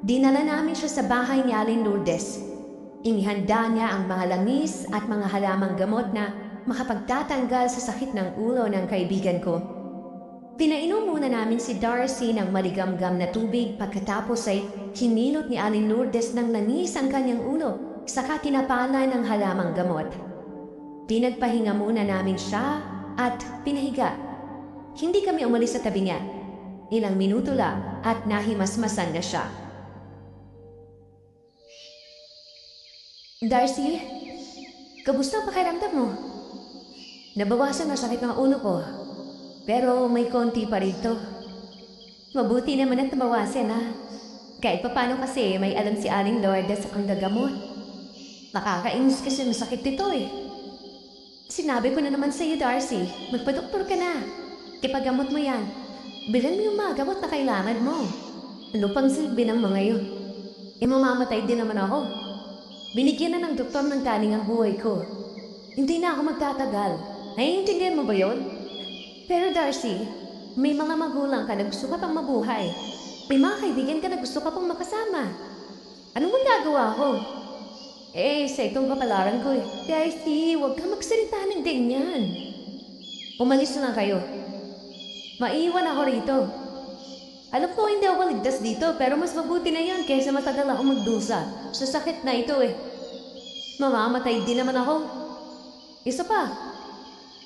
Dinala namin siya sa bahay ni Aling Lourdes. Inihanda niya ang mga langis at mga halamang gamot na makapagtatanggal sa sakit ng ulo ng kaibigan ko. Pinainom muna namin si Darcy ng maligamgam na tubig pagkatapos ay hinilot ni Aling Lourdes ng langis ang kanyang ulo saka tinapalan ng halamang gamot. Pinagpahinga muna namin siya at pinahiga. Hindi kami umalis sa tabi niya. Ilang minuto lang at nahimasmasan na siya. Darcy, kamusta ang pakiramdam mo? Nabawasan na sakit ng ulo ko. Pero may konti pa rito. Mabuti naman at nabawasan ha. Kahit papano kasi may alam si Aling Lourdes sa kang gagamot. Nakakainis kasi masakit dito eh. Sinabi ko na naman sa iyo, Darcy, magpadoktor ka na. Ipagamot mo yan. Bilan mo yung mga gamot na kailangan mo. Ano pang silbi ng mga yun? Mamamatay din naman ako. Binigyan na ng doktor ng taning ang buhay ko. Hindi na ako magtatagal. Naiintindihan mo ba yun? Pero Darcy, may mga magulang ka na gusto ka pang mabuhay. May mga kaibigan ka na gusto ka pang makasama. Anong magagawa ko? Sa itong kapalaran ko eh. Darcy, huwag ka magsalita ng ganyan. Umalis na lang kayo. Maiwan ako rito. Alam ko hindi ako ligtas dito, pero mas mabuti na yan kaysa matagal ako magdusa. Sa sakit na ito eh. Mamamatay din naman ako. Isa pa,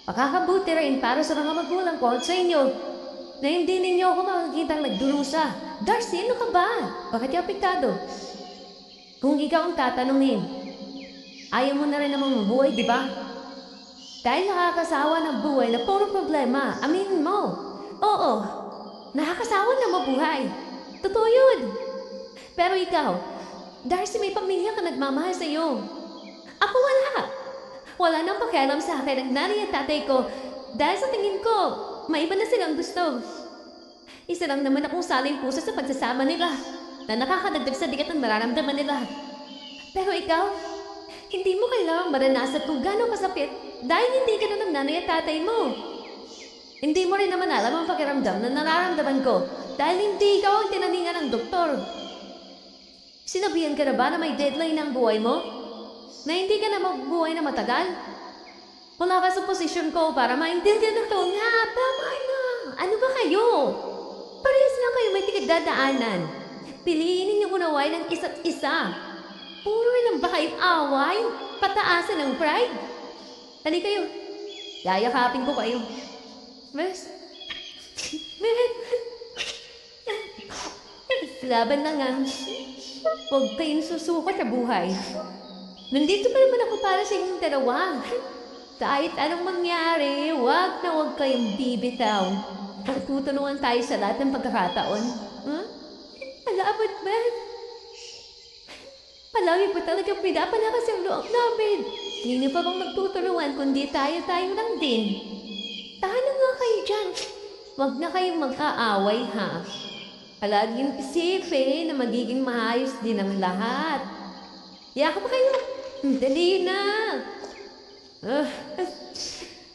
makakabuti rin para sa mga magulang ko at sa inyo na hindi ninyo ako makikitang nagdurusa. Darcy, ano ka ba? Bakit yung apektado? Kung ikaw ang tatanungin, ayaw mo na rin namang mabuhay, di ba? Dahil nakakasawa ng buhay na puro problema, aminin mo. Oo, nakakasawa na mabuhay. Totoo yun. Pero ikaw, Darcy, may pamilya ka nagmamahal sa iyo. Ako wala. Wala nang pakialam sa akin ang nanay at tatay ko dahil sa tingin ko, maiba na silang gusto. Isa lang naman akong saling puso sa pagsasama nila na nakakadagdag sa bigat ng nararamdaman nila. Pero ikaw, hindi mo kailangang maranasan kung gano'ng kasapit dahil hindi ka na ng nanay at tatay mo. Hindi mo rin naman alam ang pakiramdam na nararamdaman ko dahil hindi ikaw ang tinaningan ng doktor. Sinabihan ka na ba na may deadline ng buhay mo? Na hindi ka na magbuhay na matagal? Wala ka sa posisyon ko para maintindihan ito nga. Tama na. Ano ba kayo? Parehas lang kayo may pinagdadaanan. Piliin ninyong unawain ng isa't isa. Puro lang ba kayong away? Pataasan ng pride? Hali kayo. Yayakapin ko kayo. Mas? Laban na nga. Huwag kayong susuko sa buhay. Nandito pa naman ako para sa inyong dalawa. Kahit anong mangyari, huwag na huwag kayong bibitaw. Tutulungan tayo sa lahat ng pagkakataon. Huh? Malapad ba? Palagi po talaga pinapalakas ang loob namin. Hindi pa bang magtutulungan kundi tayo lang din. Tahan nga kayo dyan. Huwag na kayong mag-aaway ha. Palaging isipin na magiging maayos din ang lahat. Yakap kayo. Dali na.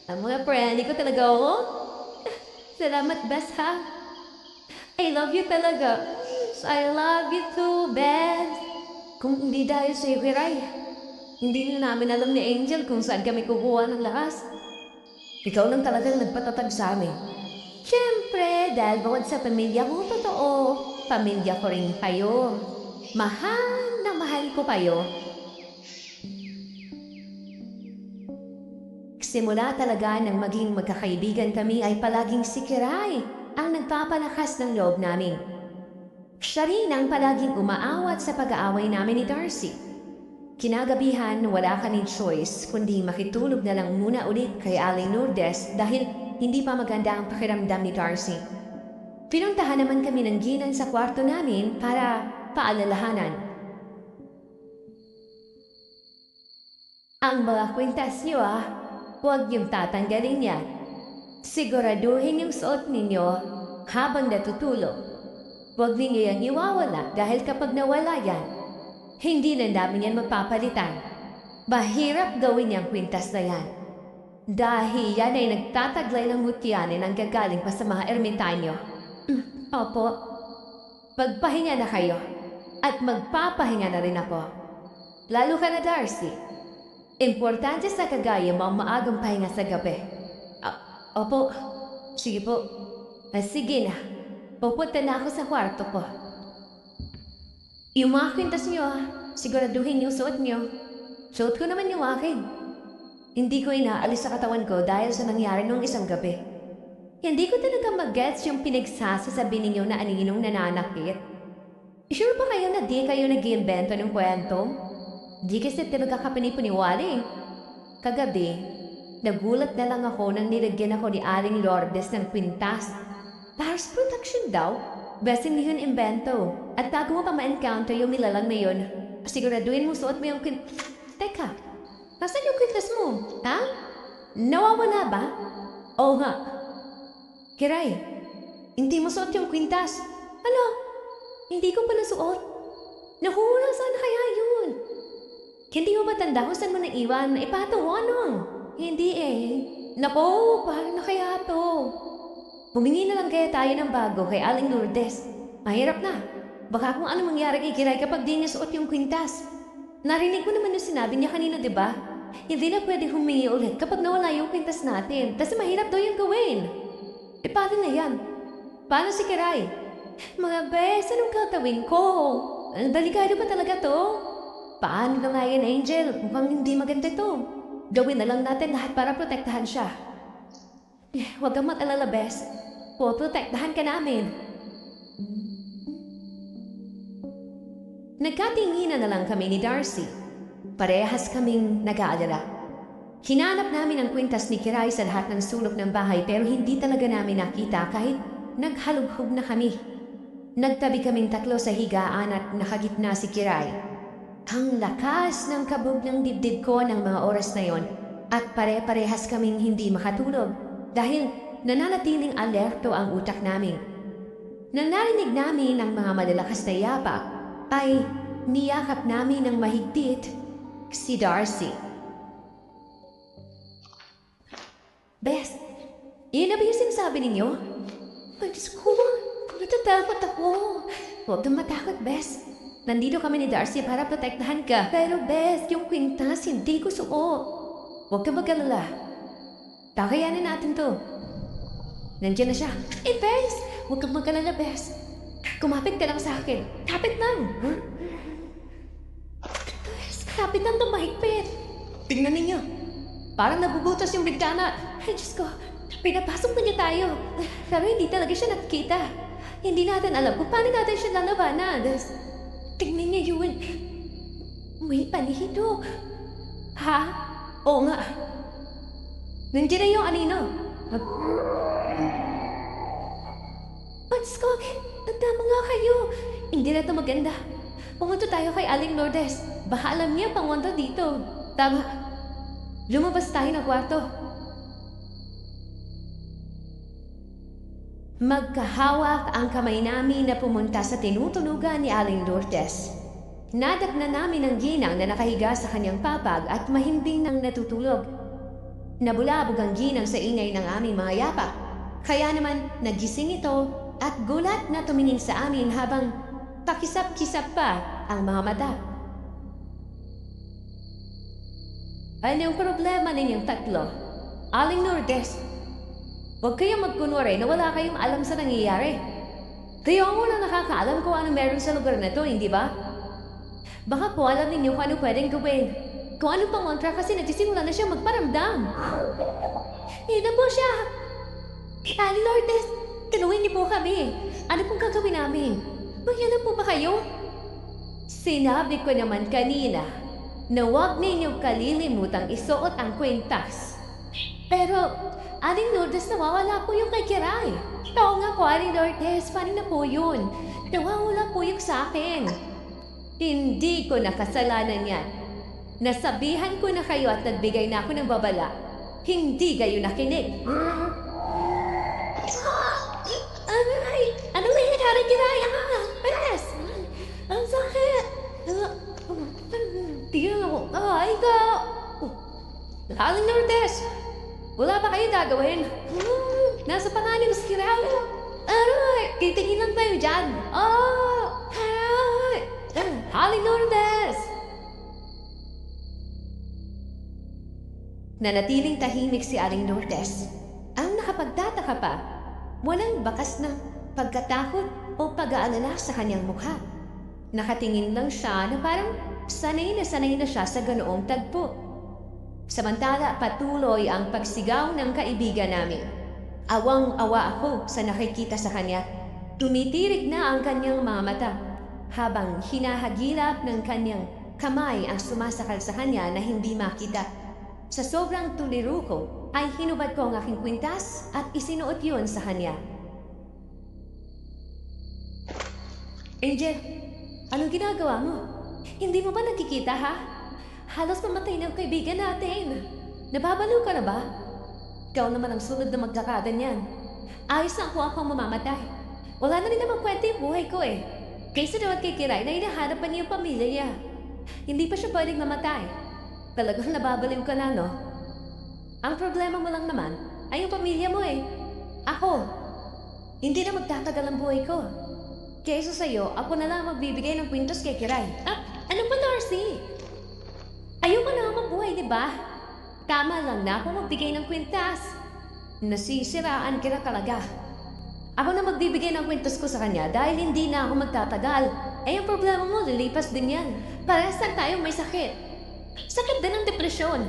Ang mga friendly ko talaga ako. Salamat, Bes, ha? I love you talaga. I love you too, Bes. Kung hindi dahil sa'yo, Kiray, hindi na namin alam ni Angel kung saan kami kukuha ng lakas. Ikaw lang talagang nagpatatag sa amin. Siyempre, dahil bawat sa pamilya ko, totoo, pamilya ko rin kayo. Mahal na mahal ko kayo. Simula talaga nang maging magkakaibigan kami ay palaging si Kiray ang nagpapalakas ng loob namin. Siya rin ang palaging umaawat sa pag-aaway namin ni Darcy. Kinagabihan wala kaming choice kundi makitulog na lang muna ulit kay Aling Lourdes dahil hindi pa maganda ang pakiramdam ni Darcy. Pinuntahan naman kami ng ginang sa kwarto namin para paalalahanan. Ang mga kwintas niyo huwag niyong tatanggalin yan. Siguraduhin yung suot ninyo habang natutulog. Huwag ninyo yung iwawala dahil kapag nawala yan, hindi na namin yan mapapalitan. Mahirap gawin yung kwintas na yan. Dahil yan ay nagtataglay ng mutyanin ang gagaling pa sa mga ermitanyo. Opo, pagpahinga na kayo at magpapahinga na rin ako. Lalo ka na, Darcy. Importante sa kagaya mo ang maagang pahinga sa gabi. Opo, sige po. Sige na, pupunta na ako sa kwarto ko. Yung mga kwintas niyo, siguraduhin yung suot niyo. Suot ko naman yung akin. Hindi ko inaalis sa katawan ko dahil sa nangyari nung isang gabi. Hindi ko talaga mag-gets yung pinagsasasabi ninyo na aninong nananakit. Sure ba kayo na di kayo nag-iimbento ng kwento? Di kasi talaga kapanipaniwala eh. Kagabi, nagulat na lang ako nang nilagyan ako ni Aling Lourdes ng kwintas. Para sa protection daw, best hindi yun imbento. At bago mo pa ma-encounter yung nilalang na yun, siguraduhin mo suot mo yung Teka, nasaan yung kwintas mo? Ha? Nawawala ba? Oo nga. Kiray, hindi mo suot yung kwintas. Ano? Hindi ko pa nasuot. Nahula, saan kaya yun? Hindi mo ba tanda kung saan mo naiwan? Ipatawanong. Hindi eh. Nako, paano na kaya to? Humingi na lang kaya tayo ng bago kay Aling Lourdes. Mahirap na. Baka kung ano mangyari kay Kiray kapag di niya suot yung kwintas. Narinig mo naman yung sinabi niya kanina, di ba? Hindi na pwede humingi ulit kapag nawala yung kwintas natin. Kasi mahirap daw yung gawin. Paano na yan? Paano si Kiray? Mga bes, anong gagawin ko? Delikado pa talaga to? Paano na nga yan, Angel? Mukhang hindi maganda to. Gawin na lang natin lahat para protektahan siya. Huwag kang mag-alala, bes. Poprotektahan ka namin. Nagkatinginan na lang kami ni Darcy. Parehas kaming nag-aalala. Hinanap namin ang kwintas ni Kiray sa lahat ng sulok ng bahay pero hindi talaga namin nakita kahit naghalughog na kami. Nagtabi kaming tatlo sa higaan at nakagitna si Kiray. Ang lakas ng kabog ng dibdib ko ng mga oras na yon at pare-parehas kaming hindi makatulog dahil nananatiling alerto ang utak namin. Nang narinig namin ang mga malalakas na yapak, ay niyakap namin ng mahigpit si Darcy. Bes, yun na ba yung sinasabi ninyo? Ay, Diyos ko, natatakot ako. Huwag kang matakot, Bes. Nandito kami ni Darcy para protektahan ka. Pero, Bes, yung kwintas hindi ko suot. Huwag kang mag-alala. Kakayanin natin to. Nandiyan na siya. Bes, huwag kang mag-alala, Bes. Kumapit ka lang sa akin. Kapit lang. Bes, kapit lang itong mahigpit. Tingnan ninyo. Parang nabubutas yung bintana. Ay, Diyos ko. Pinapasok na niya tayo. Pero hindi talaga siya nakikita. Hindi natin alam kung paano natin siya lalabanan. Tingnan niya yun. May panihito. Ha? Oo nga. Nandiyan na yung anino. Diyos ko, nagtama nga kayo. Hindi na ito maganda. Pumunta tayo kay Aling Lourdes. Baka alam niya pangwanda dito. Tama. Lumabas tayo ng kwarto. Magkahawak ang kamay namin na pumunta sa tinutunugan ni Aling Lourdes. Nadakna namin ang ginang na nakahiga sa kanyang papag at mahimbing nang natutulog. Nabulabog ang ginang sa ingay ng aming mga yapak. Kaya naman nagising ito at gulat na tumingin sa amin habang pakisap-kisap pa ang mga mata. Anong problema ninyong tatlo? Aling Lourdes, huwag kayong magkunwari na wala kayong alam sa nangyayari. Kayo ang unang nakakaalam kung ano meron sa lugar na to, hindi ba? Baka po alam ninyo kung ano pwedeng gawin. Kung ano pang mantra kasi nagsisimula na siyang magparamdam. Ito po siya! Aling Lourdes, tulungan niyo po kami. Ano pong gagawin namin? Magyalan po ba kayo? Sinabi ko naman kanina na huwag ninyong kalilimutang isuot ang kwintas. Pero, Aling Lourdes, nawawala po yung kay Kiray. Oo nga po, Aling Lourdes, paano na po yun? Nawawala po yung sa akin. Hindi ko nakasalanan yan. Nasabihan ko na kayo at nagbigay na ako ng babala. Hindi kayo nakinig. Aling Lourdes! Wala ba kayo gagawin? Nasa pangalim si Kiray. Aray! Titingin lang tayo dyan. Oh! Aray! Aling Lourdes! Nanatiling tahimik si Aling Lourdes. Ang nakapagtataka pa, walang bakas na pagkatakot o pag-aalala sa kanyang mukha. Nakatingin lang siya na parang sanay na siya sa ganoong tagpo. Samantala patuloy ang pagsigaw ng kaibigan namin. Awang-awa ako sa nakikita sa kanya. Tumitirik na ang kanyang mga mata habang hinahagilap ng kanyang kamay ang sumasakal sa kanya na hindi makita. Sa sobrang tuliro ko ay hinubad ko ang aking kwintas at isinuot yun sa kanya. Angel, anong ginagawa mo? Hindi mo ba nakikita ha? Halos mamatay na ang kaibigan natin. Nababalo ka na ba? Ikaw naman ang sunod na magkakada niyan. Ayos na akong mamamatay. Wala na rin naman kwenta yung buhay ko eh. Kaysa daw at kay Kiray na hinahanap pa niya yung pamilya niya. Hindi pa siya pwedeng mamatay. Talagang nababaliw ka na, no? Ang problema mo lang naman ay yung pamilya mo eh. Ako, hindi na magtatagal ang buhay ko. Kaysa sa'yo, ako na lang magbibigay ng kwintos kay Kiray. Ano ba, Darcy? Ayoko na nga mabuhay, di ba? Tama lang na ako magbigay ng kwintas. Nasisiraan ka na talaga. Ako na magbibigay ng kwintos ko sa kanya dahil hindi na ako magtatagal. Eh, yung problema mo, lilipas din yan. Parehas lang tayong may sakit. Sakit din ng depresyon.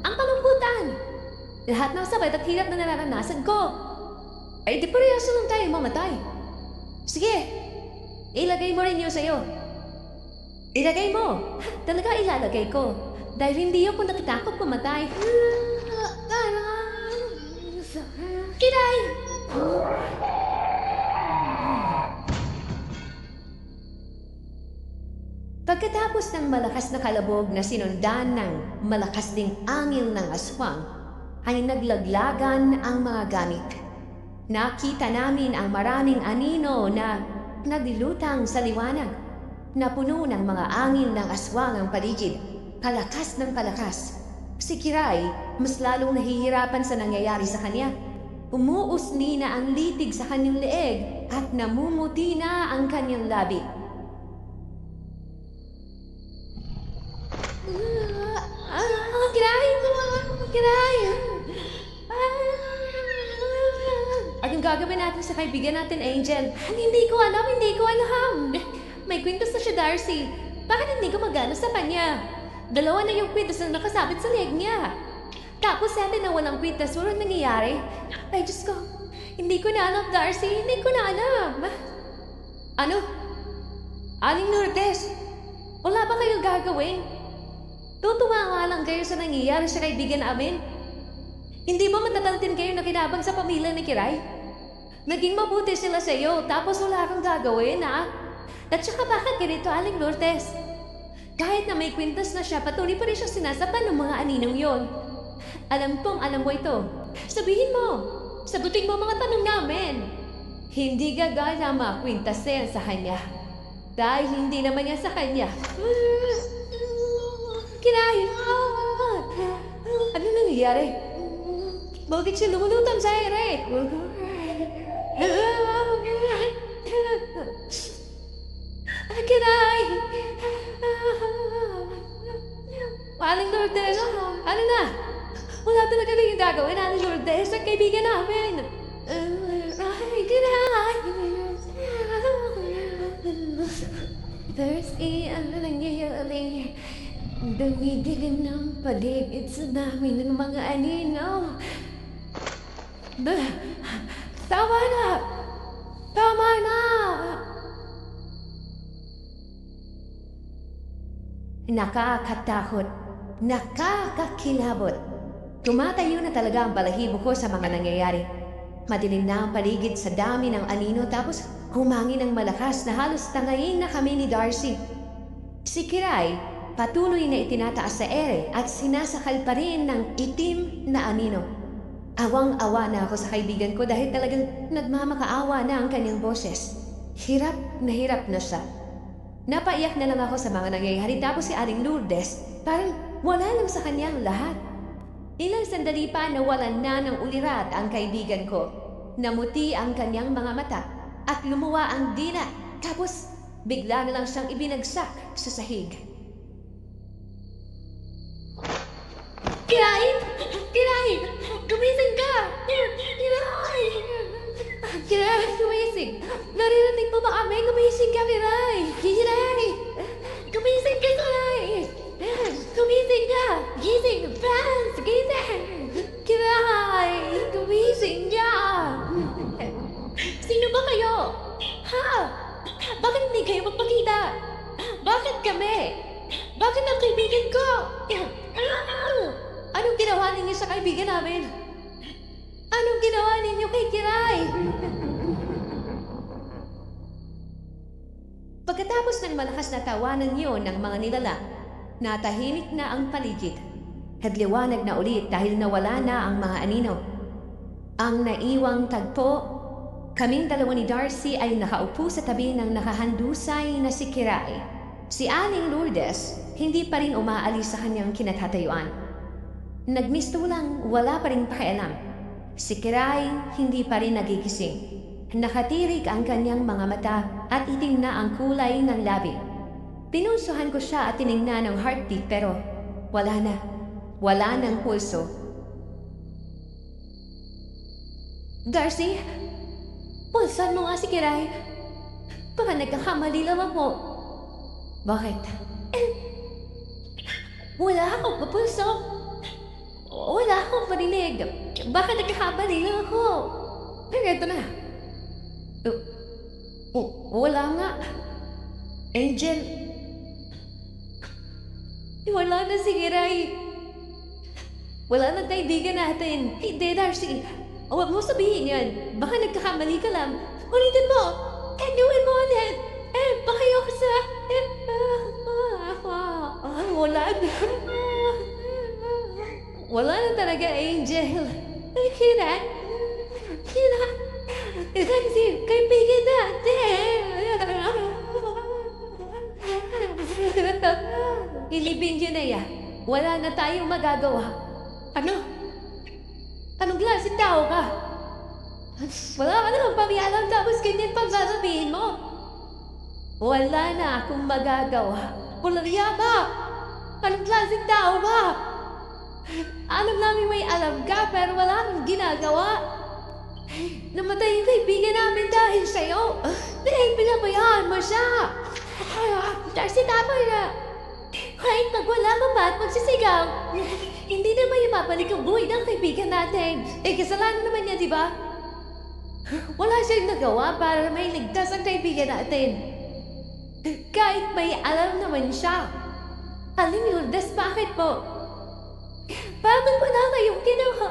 Ang kalungkutan. Lahat ng sabay at hirap na nararanasan ko. Ay, di parehas lang tayo mamatay. Sige, ilagay mo rin yun sa'yo. Ilagay mo. Talaga ilalagay ko. Dahil hindi ako natatakot pumatay. Kiray! Pagkatapos ng malakas na kalabog na sinundan ng malakas ding angil ng aswang, ay naglaglagan ang mga gamit. Nakita namin ang maraming anino na naglilutang sa liwanag. Napuno ng mga angil ng aswang ang paligid. Palakas ng palakas. Si Kiray, mas lalong nahihirapan sa nangyayari sa kanya. Umuusli na ang litig sa kanyang leeg at namumuti na ang kanyang labi. Kiray! Anong gagawin natin sa kaibigan natin, Angel? Hindi ko alam. May kwintas na siya, Darcy. Bakit hindi gumagana sa kanya? 2 na yung kwintas na nakasabit sa leg niya. Tapos 7 na walang kwintas. Walang nangyayari. Ay, Diyos ko. Hindi ko na alam, Darcy. Hindi ko na alam. Ano? Aling Lourdes, wala ba kayong gagawin? Tutuwa nga lang kayo sa nangyayari sa kaibigan namin. Hindi ba matatantin kayo na kinabang sa pamilya ni Kiray? Naging mabuti sila sa iyo, tapos wala kang gagawin, ha? At saka bakit ganito, Aling Lourdes? Kahit na may kwintas na siya, patuloy pa rin siya sinasapan ng mga aninong yon. Alam mo ito. Sabihin mo, sagutin mo mga tanong namin. Hindi gagana mga kwintas na yan sa kanya. Dahil hindi naman yan sa kanya. Kiray! Ano nangyayari? Bakit siya lumulutang sa ere? Kiray! Aling Lourdes, ano na? Wala talaga na yung gagawin, Aling Lourdes, ang kaibigan namin. Kiray! Thirsty, ano nangyayari? Dumidilim ng paligid sa dami ng mga anino. Tama na! Tama na! Nakakatakot. Nakakakilabot. Tumatayo na talaga ang balahibo ko sa mga nangyayari. Madilim na ang paligid sa dami ng anino tapos humangin ng malakas na halos tangayin na kami ni Darcy. Si Kiray, patuloy na itinataas sa ere at sinasakal pa rin ng itim na anino. Awang-awa na ako sa kaibigan ko dahil talagang nagmamakaawa na ang kanyang boses. Hirap na siya. Napaiyak na lang ako sa mga nangyayari tapos si Aling Lourdes, parang wala lang sa kanya ang lahat. Ilang sandali pa nawalan na ng ulirat ang kaibigan ko. Namuti ang kanyang mga mata at lumuwa ang dila. Tapos bigla na lang siyang ibinagsak sa sahig. Kiray! Kiray! Gumising ka! Kiray! Kiray, gumising! Naririnig mo ba kami? Gumising ka, Kiray! Kiray! Gumising ka, Kiray! Gumising ka! Gising! Franz! Gising! Kiray! Gumising ka! Sino ba kayo? Ha? Bakit hindi kayo magpakita? Bakit kami? Bakit ang kaibigan ko? Anong ginawa ninyo sa kaibigan namin? Anong ginawa ninyo kay Kiray? Pagkatapos ng malakas na tawanan yun ng mga nilala, natahimik na ang paligid. Hadliwanag na ulit dahil nawala na ang mga anino. Ang naiwang tagpo, kaming dalawa ni Darcy ay nakaupo sa tabi ng nakahandusay na si Kiray. Si Aling Lourdes, hindi pa rin umaalis sa kanyang kinatatayuan. Nagmistulang wala pa rin pakialam. Si Kiray hindi pa rin nagigising. Nakatirik ang kanyang mga mata at itim na ang kulay ng labi. Pinunsuhan ko siya at tiningnan ang heartbeat pero wala na. Wala ng pulso. Darcy, pulsan mo nga si Kiray. Baka nagkakamali lang ako. Bakit? Wala akong papulso. Wala akong parinig. Baka nagkakamali lang ako. Pero ito na. Wala nga. Angel. Wala na si Kiray. Wala na kaibigan natin. Hindi, Darcy. Huwag mo sabihin yan. Baka nagkakamali ka lang. Ulitin mo. Gawin mo ulit. Baka yung sa... wala na. Wala na talaga, Angel. Kira. Kasi kaibigan natin. Ilibing yun na yan. Wala na tayong magagawa. Ano? Anong klaseng tao ka? Wala ka naman pamiyalang tapos ganyan pang sasabihin mo. Wala na akong magagawa. Pularya ka! Anong klaseng tao ka? Alam namin may alam ka pero wala kang ginagawa. Namatay yung kaibigan namin dahil sa'yo. Dahil pinabayaan mo siya. Darcy, tama na. Kahit magwala ka pa at magsisigaw, hindi naman ipapalik ang buhay ng kaibigan natin. Kasalanan naman niya, di ba? Wala siyang nagawa para may ligtas ang kaibigan natin. Kahit may alam naman siya. Aling Lourdes, bakit po? Bakit wala kayong ginawa?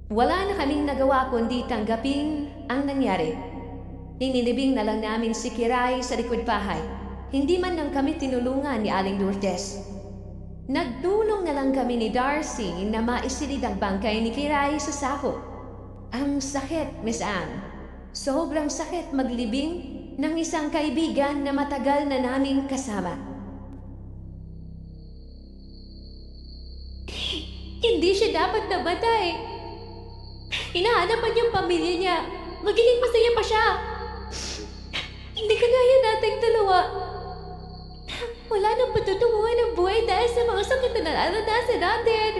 Wala na kaming nagawa kundi tanggapin ang nangyari. Inilibing na lang namin si Kiray sa likod bahay. Hindi man lang kami tinulungan ni Aling Lourdes. Nagdulong na lang kami ni Darcy na maisilid ang bangkay ni Kiray sa sako. Ang sakit, Miss Anne. Sobrang sakit maglibing ng isang kaibigan na matagal na naming kasama. Hindi siya dapat namatay. Hinahanapan yung pamilya niya. Magiging masaya pa siya. Hindi kagaya nating dalawa. Wala nang patutunguhan ng buhay dahil sa mga sakit na naranasan natin.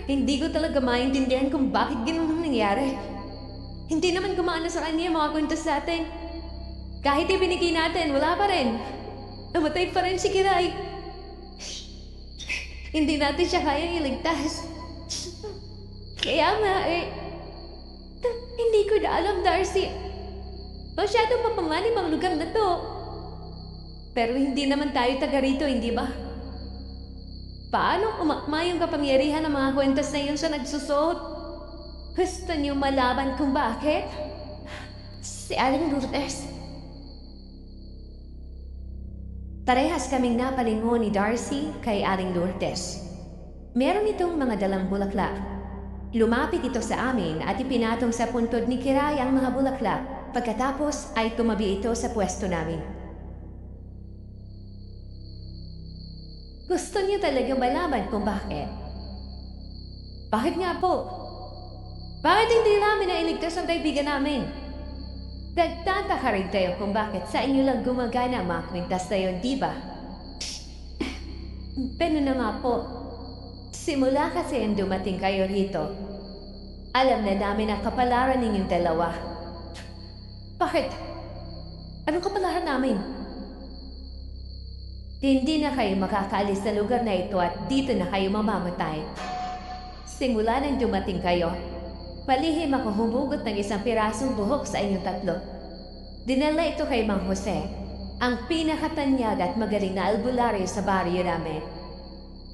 Hindi ko talaga maintindihan kung bakit ganun nangyari. Hindi naman gumana sa kanya yung mga kwento sa atin. Kahit ibinigay natin, wala pa rin. Namatay pa rin si Kiray. Hindi natin siya kayang iligtas. Kaya nga hindi ko na alam, Darcy. Masyadong mapanganib ang lugar na to. Pero hindi naman tayo taga rito, hindi ba? Paano umakma yung kapangyarihan ng mga kwentas na yun sa nagsusuot? Gusto niyo malaman kung bakit? Si Aling Lourdes. Parehas kaming napalingon ni Darcy kay Aling Lourdes. Meron itong mga dalang bulaklak. Lumapit ito sa amin at ipinatong sa puntod ni Kiray ang mga bulaklak Pagkatapos ay tumabi ito sa pwesto namin. Gusto niyo talagang malaman kung bakit? Bakit nga po? Bakit hindi namin nailigtas ang kaibigan namin? Nagtataka rin kayo kung bakit sa inyo lang gumagana ang mga kwintas na yun, di ba? Pero na nga po, simula kasi ang dumating kayo rito, alam na namin ang kapalaran ninyong dalawa. Bakit? Anong kapalaran namin? Hindi na kayo makakaalis sa lugar na ito at dito na kayo mamamatay. Simula nang dumating kayo, palihim ako humugot ng isang pirasong buhok sa inyong tatlo. Dinala ito kay Mang Jose, ang pinakatanyag at magaling na albularyo sa baryo namin.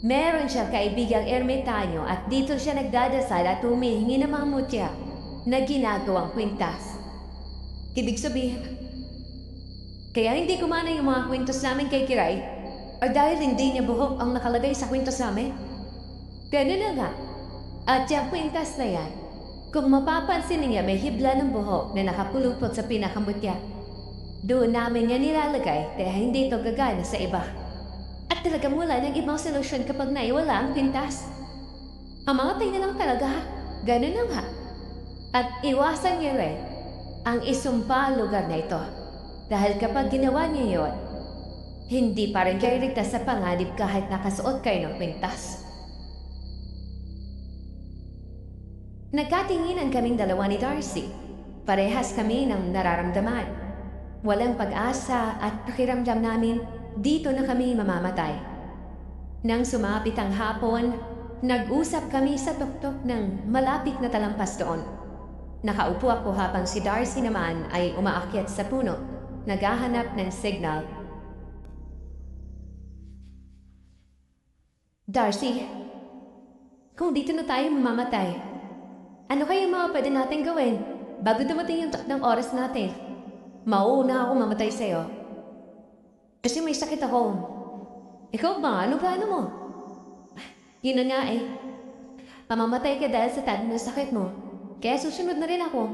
Meron siyang kaibigang ermitanyo at dito siya nagdadasal at humihingi ng mga mutya na ginagawang kwintas. Ibig sabihin, kaya hindi kumana yung mga kwintos namin kay Kiray o dahil hindi niya buhok ang nakalagay sa kwintos namin? Ganun na nga. At yung kwintas na yan, kung mapapansin niya may hibla ng buhok na nakapulupot sa pinakamutya, doon namin niya nilalagay kaya hindi ito gagana sa iba. At talagang wala ng ibang solusyon kapag naiwala ang kwintas. Ang mga tingnan lang talaga, ganun na nga. At iwasan niyo rin ang isumpa ang lugar na ito. Dahil kapag ginawa niyo yon, hindi pa rin kayo ligtas sa panganib kahit nakasuot kayo ng kwintas. Nagkatinginan kaming dalawa ni Darcy. Parehas kami ng nararamdaman. Walang pag-asa at pakiramdam namin dito na kami mamamatay. Nang sumapit ang hapon, nag-usap kami sa tuktok ng malapit na talampas doon. Nakaupo ako habang si Darcy naman ay umaakyat sa puno, naghahanap ng signal. Darcy, kung dito na tayo mamamatay, ano kaya mga pwede natin gawin bago dumating yung tatlong oras natin? Mauuna ako mamatay sa'yo. Kasi may sakit ako. Ikaw ba? Ano plano mo? Yun na nga eh. Pamamatay ka dahil sa talo ng sakit mo. Kaya susunod na rin ako.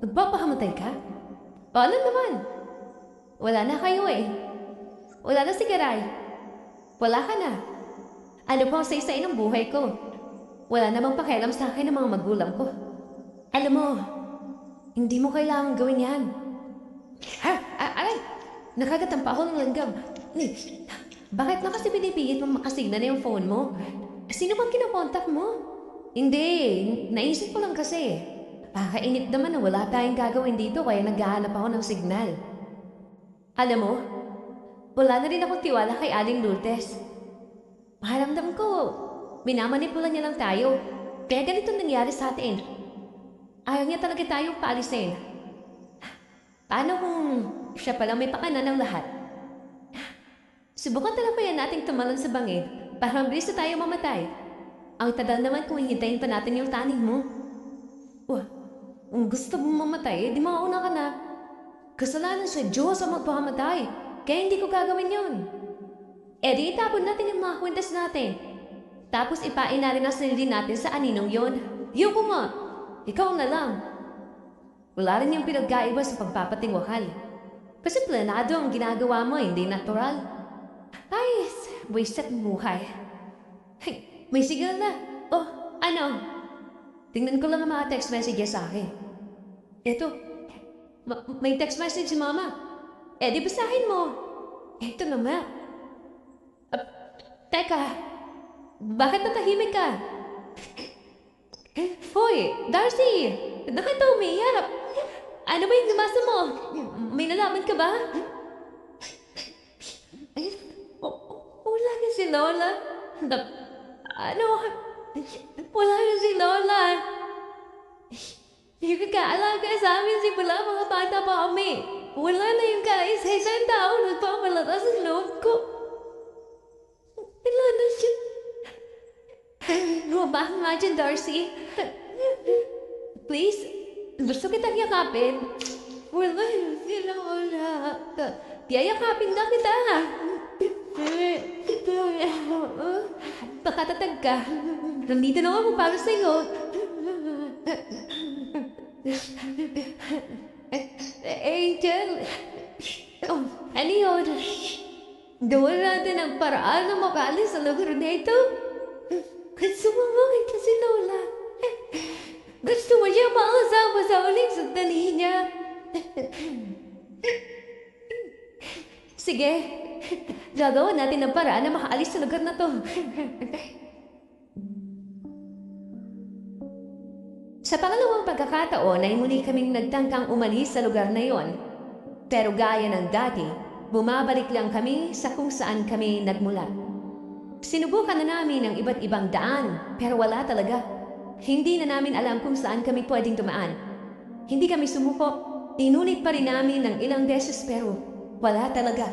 Magpapakamatay ka? Paano naman? Wala na kayo eh. Wala na si Garay. Wala ka na. Ano pa ang saysay ng buhay ko? Wala namang pakialam sa akin ng mga magulang ko. Alam mo, hindi mo kailangang gawin yan. Ha? Aray! Nakagatampa ako ng langgam. Bakit na kasi pinipigit mo makasigna na yung phone mo? Sino bang kinakontak mo? Hindi, naisip ko lang kasi. Kakainit naman na wala tayong gagawin dito kaya naghahanap ako ng signal. Alam mo, wala na rin akong tiwala kay Aling Lourdes. Maharamdam ko, minamanipula niya lang tayo. Kaya ganito nangyari sa atin. Ayaw niya talaga tayong paalisin. Paano kung siya palang may pakana ng lahat? Subukan talaga nating tumalon sa bangin para mabilis na tayo mamatay. Ang tadal naman kung hihintayin pa natin yung taning mo. Kung gusto mong mamatay, di mauna ka na. Kasalanan sa Diyos ang magpakamatay, kaya hindi ko gagawin yun. Di itapon natin yung mga kwintas natin. Tapos ipain na rin ang sarili natin sa aninong yon. Yung ko nga, ikaw na lang. Wala rin yung pinagkaiba sa pagpapatingwakal. Kasi planado ang ginagawa mo, hindi natural. Ay, wasted buhay. Hey, may signal na. Oh, ano? Tingnan ko lang ang mga text messages sa akin. Eto, may text message si Mama. Di basahin mo. Eto naman. Teka, bakit natahimik ka? Hoy, Darcy! Bakit ka umiiyak? Ano ba yung nabasa mo? May nalaman ka ba? Wala ka si Lola. Ano? Wala ka si Lola. Yung kakaalaga sa amin simula mga bata pa kami. Wala na yung kaisa-isang tao nagpapalatas ang loob ko. Wala na siya. Lumabas nga dyan, Darcy. Please, gusto kitang yakapin. Wala si Lola. Yayakapin na kita. Pakatatag ka. Nandito na ako para sa'yo. Angel, ano yun? Gawin natin ang paraan na makaalis sa lugar na ito. Gusto mo makita si Lola. Gusto mo siya makasama sa uling sandali niya. Sige, gagawa natin ang paraan na makaalis sa lugar na to. Sa pangalawang pagkakataon ay muli kaming nagtangkang umalis sa lugar na yon. Pero gaya ng dati, bumabalik lang kami sa kung saan kami nagmula. Sinubukan na namin ang iba't ibang daan, pero wala talaga. Hindi na namin alam kung saan kami pwedeng tumaan. Hindi kami sumuko. Inulit pa rin namin ng ilang beses pero wala talaga.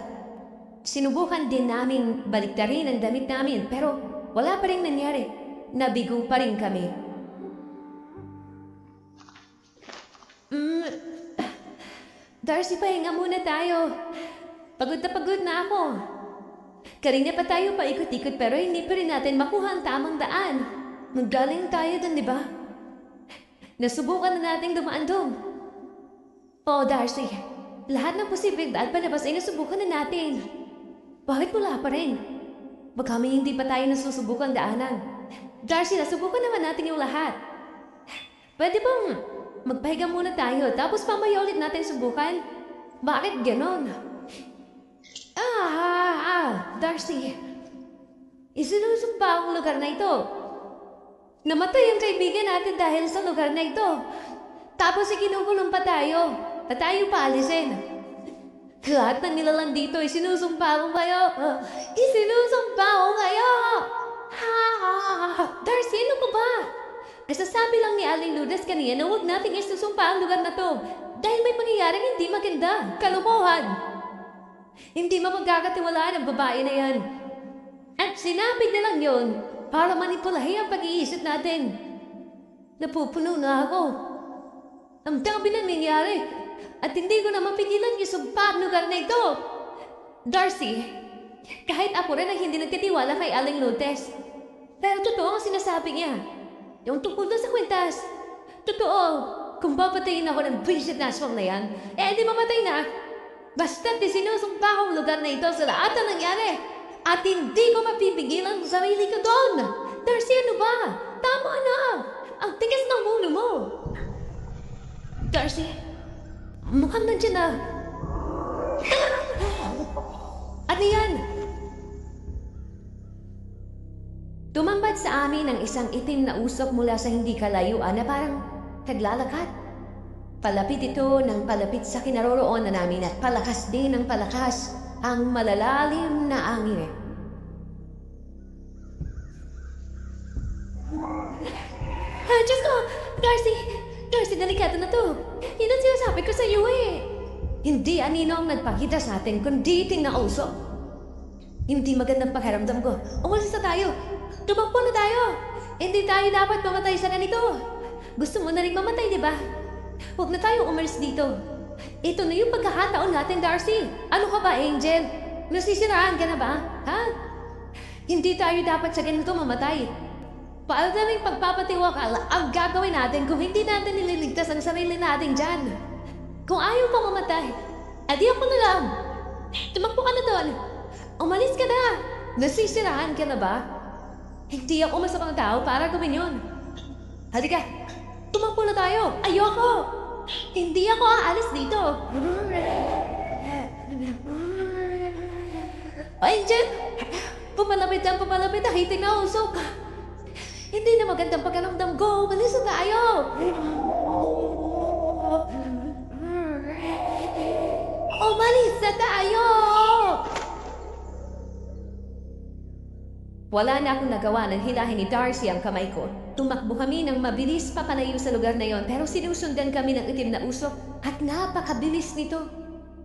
Sinubukan din namin baliktarin ang damit namin pero wala pa rin nangyari. Nabigo pa rin kami. Darcy, pahinga muna tayo. Pagod na ako. Kanina pa tayo paikot-ikot pero hindi pa rin natin makuha ang tamang daan. Naggaling tayo dun, di ba? Nasubukan na nating dumaan doon. Oh, Darcy, lahat ng posibleng daan palabas ay nasubukan na natin. Bakit wala pa rin? Baka may hindi pa tayo nasusubukan daanan. Darcy, nasubukan naman natin yung lahat. Pwede bang magpahiga muna tayo tapos mamaya ulit natin subukan? Bakit ganon? Darcy, isinusumpa ang lugar na ito. Namatay ang kaibigan natin dahil sa lugar na ito. Tapos ikinukulong pa tayo at tayo paalisin. Lahat ng nilalang dito isinusumpa ko kayo. Isinusumpa ko kayo. Darcy, ano ka ba? Kasasabi lang ni Aling Lourdes kanina na huwag nating isusumpa ang lugar na to dahil may mangyayaring hindi maganda. Kalokohan. Hindi mapagkakatiwalaan ang babae na yan. At sinabi na lang yun para manipulahin ang pag-iisip natin. Napupuno na ako. Ang dami na nangyari at hindi ko na mapigilan isumpa ang lugar na ito. Darcy, kahit ako rin ay hindi nagtitiwala kay Aling Lourdes. Pero totoo ang sinasabi niya. Yung tungkol na sa kwintas. Totoo, kung papatayin ako ng visit na aswang na yan, di mamatay na. Basta't isinusumpa ko ang lugar na ito sa lahat na nangyari. At hindi ko mapipigilan ang sarili ko doon. Darcy, ano ba? Tama na. Ang tigas ng ulo mo. Darcy, mukhang nandiyan na. Ano yan? Tumambad sa amin ang isang itim na usok mula sa hindi kalayuan na parang naglalakad. Palapit ito ng palapit sa kinaroroonan namin at palakas din ng palakas ang malalalim na angin. Diyos ko! Darcy, delikado na to. Yun ang sinasabi ko sa iyo eh. Hindi anino ang nagpakita sa atin, kundi iting na usok. Hindi magandang pakiramdam ko. Umalis na tayo. Tumakbo na tayo. Hindi tayo dapat mamatay sa ganito. Gusto mo na rin mamatay, di ba? Huwag na tayo umalis dito. Ito na yung pagkakataon natin, Darcy. Ano ka ba, Angel? Nasisiraan ka na ba? Ha? Hindi tayo dapat sa ganito mamatay. Paano naming pagpapatiwakal ang gagawin natin kung hindi natin nililigtas ang sarili natin dyan? Kung ayaw pa mamatay, edi ako na lang. Tumakbo ka na doon. Umalis ka na. Nasisiraan ka na ba? Hindi ako masamang tao para gawin yun. Halika, tumakbo na tayo. Ayoko. Hindi ako aalis dito. Angel! Pupalapit ang hiting na usok. Hindi na magandang pagkaramdam ko. Umalis na tayo. Umalis na tayo! Wala na akong nagawa nang hilahin ni Darcy ang kamay ko. Tumakbo kami ng mabilis papalayo sa lugar na yon pero sinusundan kami ng itim na usok at napakabilis nito.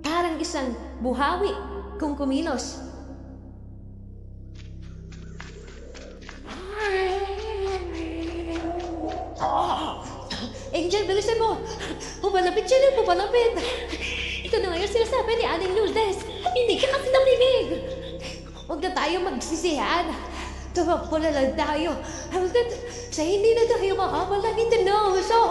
Parang isang buhawi kung kumilos. Angel, bilisan mo! Pupalapit siya na, pupalapit! Ito na ngayon sinasabi ni Aling Lourdes. Hindi ka kasi narinig! Huwag na tayo magsisihan. Tumakbo na lang tayo. Hanggat sa hindi na tayo makapalang ito na usok.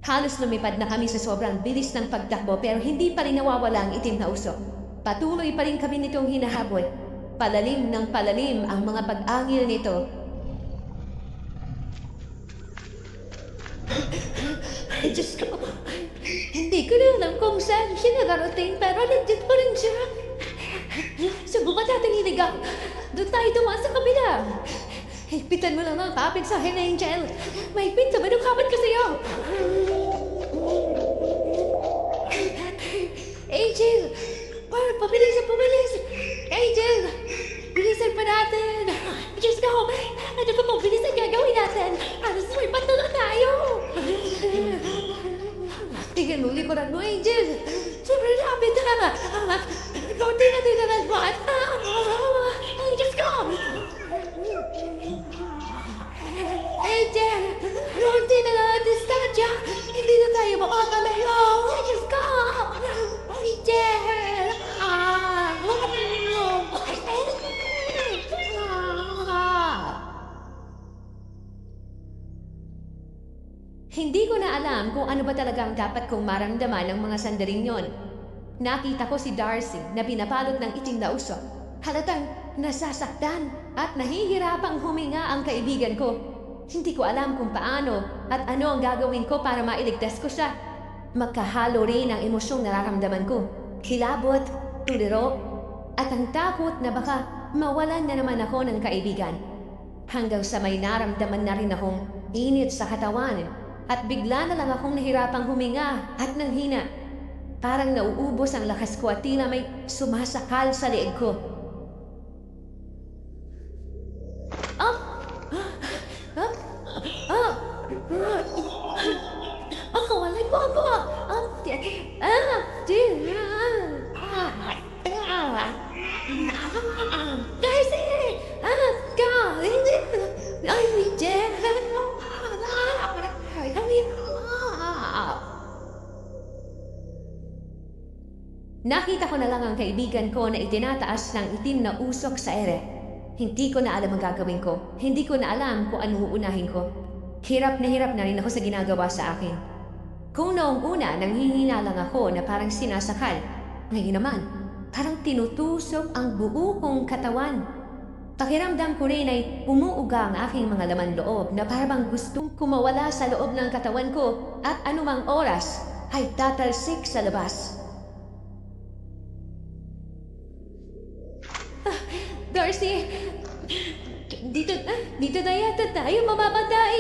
Halos lumipad na kami sa sobrang bilis ng pagtakbo pero hindi pa rin nawawala ang itim na usok. Patuloy pa rin kami nitong hinahabol. Palalim ng palalim ang mga pag-angil nito. Diyos ko, hindi ko na alam kung saan siya nagarating pero nandiyan pa rin siya. Subukan natin iligaw. Doon tayo dumaan sa kabila. Higpitan mo lang ang kapit sa akin, Angel. Mahigpit sa manong kapit ko sa'yo. Angel! Parang pabilis! Angel! Bilisan pa natin! Diyos ko! Ano pa pang bilis ang gagawin natin? Alas may patala tayo! Tingnan mo, likuran mo, Angel! Sobrang lapit na! Kaunti na tinaran mo at... Ay, Diyos ko! Angel! Kaunti na lang ang distansya! Hindi na tayo makakalayo! Ay, Diyos ko! Angel! Hindi ko na alam kung ano ba talaga ang dapat kong maramdaman ng mga sandaling yon. Nakita ko si Darcy na pinapalot ng itim na usok. Halatang nasasaktan at nahihirapang huminga ang kaibigan ko. Hindi ko alam kung paano at ano ang gagawin ko para mailigtas ko siya. Magkahalo rin ang emosyong nararamdaman ko. Kilabot, tuliro, at ang takot na baka mawalan na naman ako ng kaibigan. Hanggang sa may naramdaman na rin akong init sa katawan at bigla na lang akong nahirapang huminga at nanghina. Parang nauubos ang lakas ko at tila may sumasakal sa leeg ko. Kawalan mo ako! Darcy! Nakita ko na lang ang kaibigan ko na itinataas ng itim na usok sa ere. Hindi ko na alam ang gagawin ko. Hindi ko na alam kung anong uunahin ko. Hirap na rin ako sa ginagawa sa akin. Kung noong una, nanghihina lang ako na parang sinasakal. Ngayon naman, parang tinutusok ang buo kong katawan. Pakiramdam ko rin ay umuuga ang aking mga laman loob na parang gustong kumawala sa loob ng katawan ko at anumang oras ay tatalsik sa labas. Darcy! Dito na yata tayo mamamatay!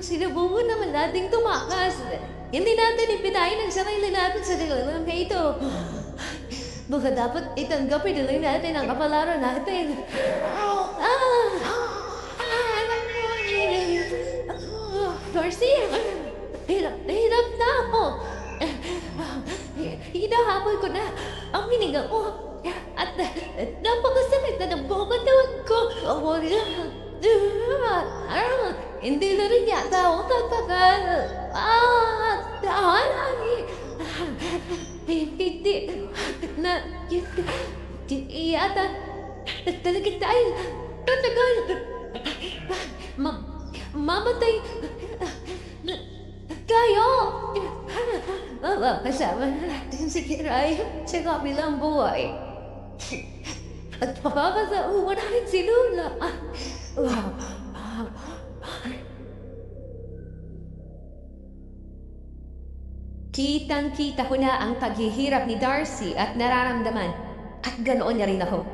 Sinubukan naman nating tumakas. Hindi natin ipinayin ang sarili natin sa kailangan ito. Baka dapat itanggapin na lang natin ang kapalaran natin. Darcy! Hirap na ako! Hinahabol ko na ang hininga ko at napakasakit na ng buong katawan ko. Hindi na rin yata ako tatagal. Hindi na yata talaga tayo tatagal. Mamatay tayo. Kasama natin si Kiray sa kabilang buhay. At papapasauwa natin si Luna. Kitang-kita ko na ang paghihirap ni Darcy at nararamdaman. At ganoon na rin ako.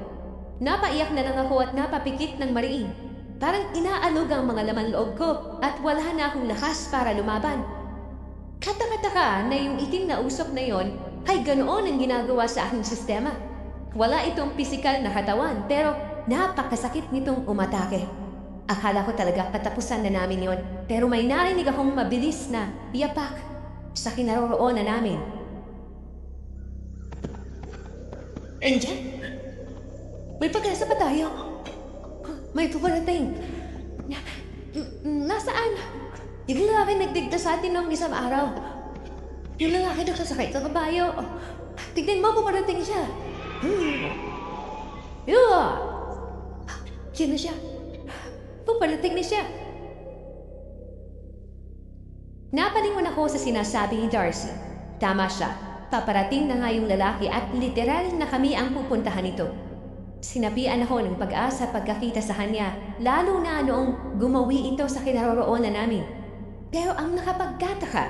Napaiyak na lang ako at napapikit ng mariin. Parang inaalog ang mga laman loob ko at wala na akong lakas para lumaban. Kataka-taka na yung itim na usok na yon ay ganoon ang ginagawa sa aking sistema. Wala itong pisikal na katawan pero napakasakit nitong umatake. Akala ko talaga katapusan na namin yon pero may narinig akong mabilis na yapak sa kinaroroonan namin. Angel? May pag-asa pa tayo? May puparating. Nasaan? Yung lalaki nagdigda sa atin noong isang araw. Yung lalaki nagsasakay sa kabayo. Tignan mo, puparating siya. Sino siya? Puparating na siya. Napalingon ako sa sinasabi ni Darcy. Tama siya. Paparating na nga yung lalaki at literal na kami ang pupuntahan nito. Sinapian ako ng pag-asa pagkakita sa kanya, lalo na noong gumawi ito sa kinaroroonan namin. Pero ang nakapagkataka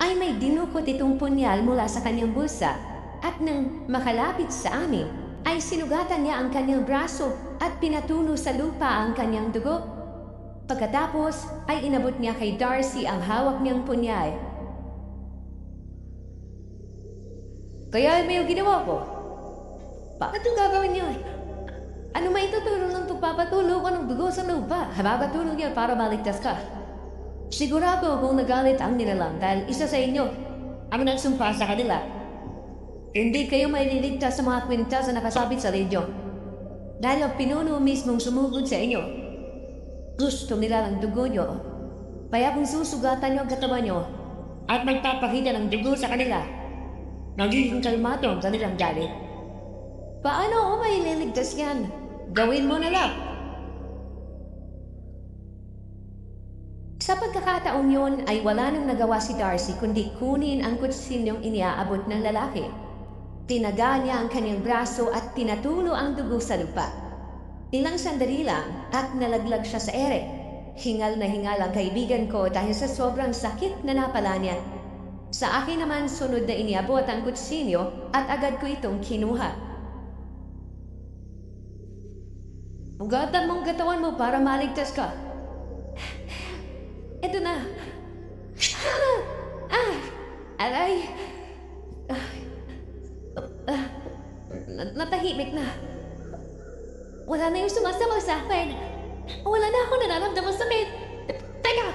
ay may dinukot itong punyal mula sa kanyang bulsa at nang makalapit sa amin ay sinugatan niya ang kanyang braso at pinatuno sa lupa ang kanyang dugo. Pagkatapos ay inabot niya kay Darcy ang hawak niyang punyal. Kaya may ginawa ko. Bakit yung gagawin niyo? Ano may itutulong ng pagpapatulo ko ng dugo sa lupa? Habagatulo niya para maligtas ka. Sigurado kung nagalit ang nilalang dahil isa sa inyo ang nagsumpa sa kanila. Hindi kayo may liligtas sa mga kwintas na nakasabit sa radyo. Dahil ang pinuno mismong sumugod sa inyo. Gusto nila ng dugo nyo. Kaya kung susugatan nyo ang katawan nyo at magpapakita ng dugo sa kanila, nagiging kalmado ang kanilang galit. Paano o may liligtas yan? Gawin mo na lang. Sa pagkakataong yun ay wala nang nagawa si Darcy kundi kunin ang kutsinyong iniaabot ng lalaki. Tinaga niya ang kanyang braso at tinatulo ang dugo sa lupa. Ilang sandali lang at nalaglag siya sa ere. Hingal na hingal ang kaibigan ko dahil sa sobrang sakit na napala niya. Sa akin naman sunod na iniabot ang kutsinyo at agad ko itong kinuha. Ugatan mong katawan mo para maligtas ka. Ito na. Aray. Natahimik na. Wala na yung sumasama sa akin. Wala na ako nararamdaman sakit. Teka!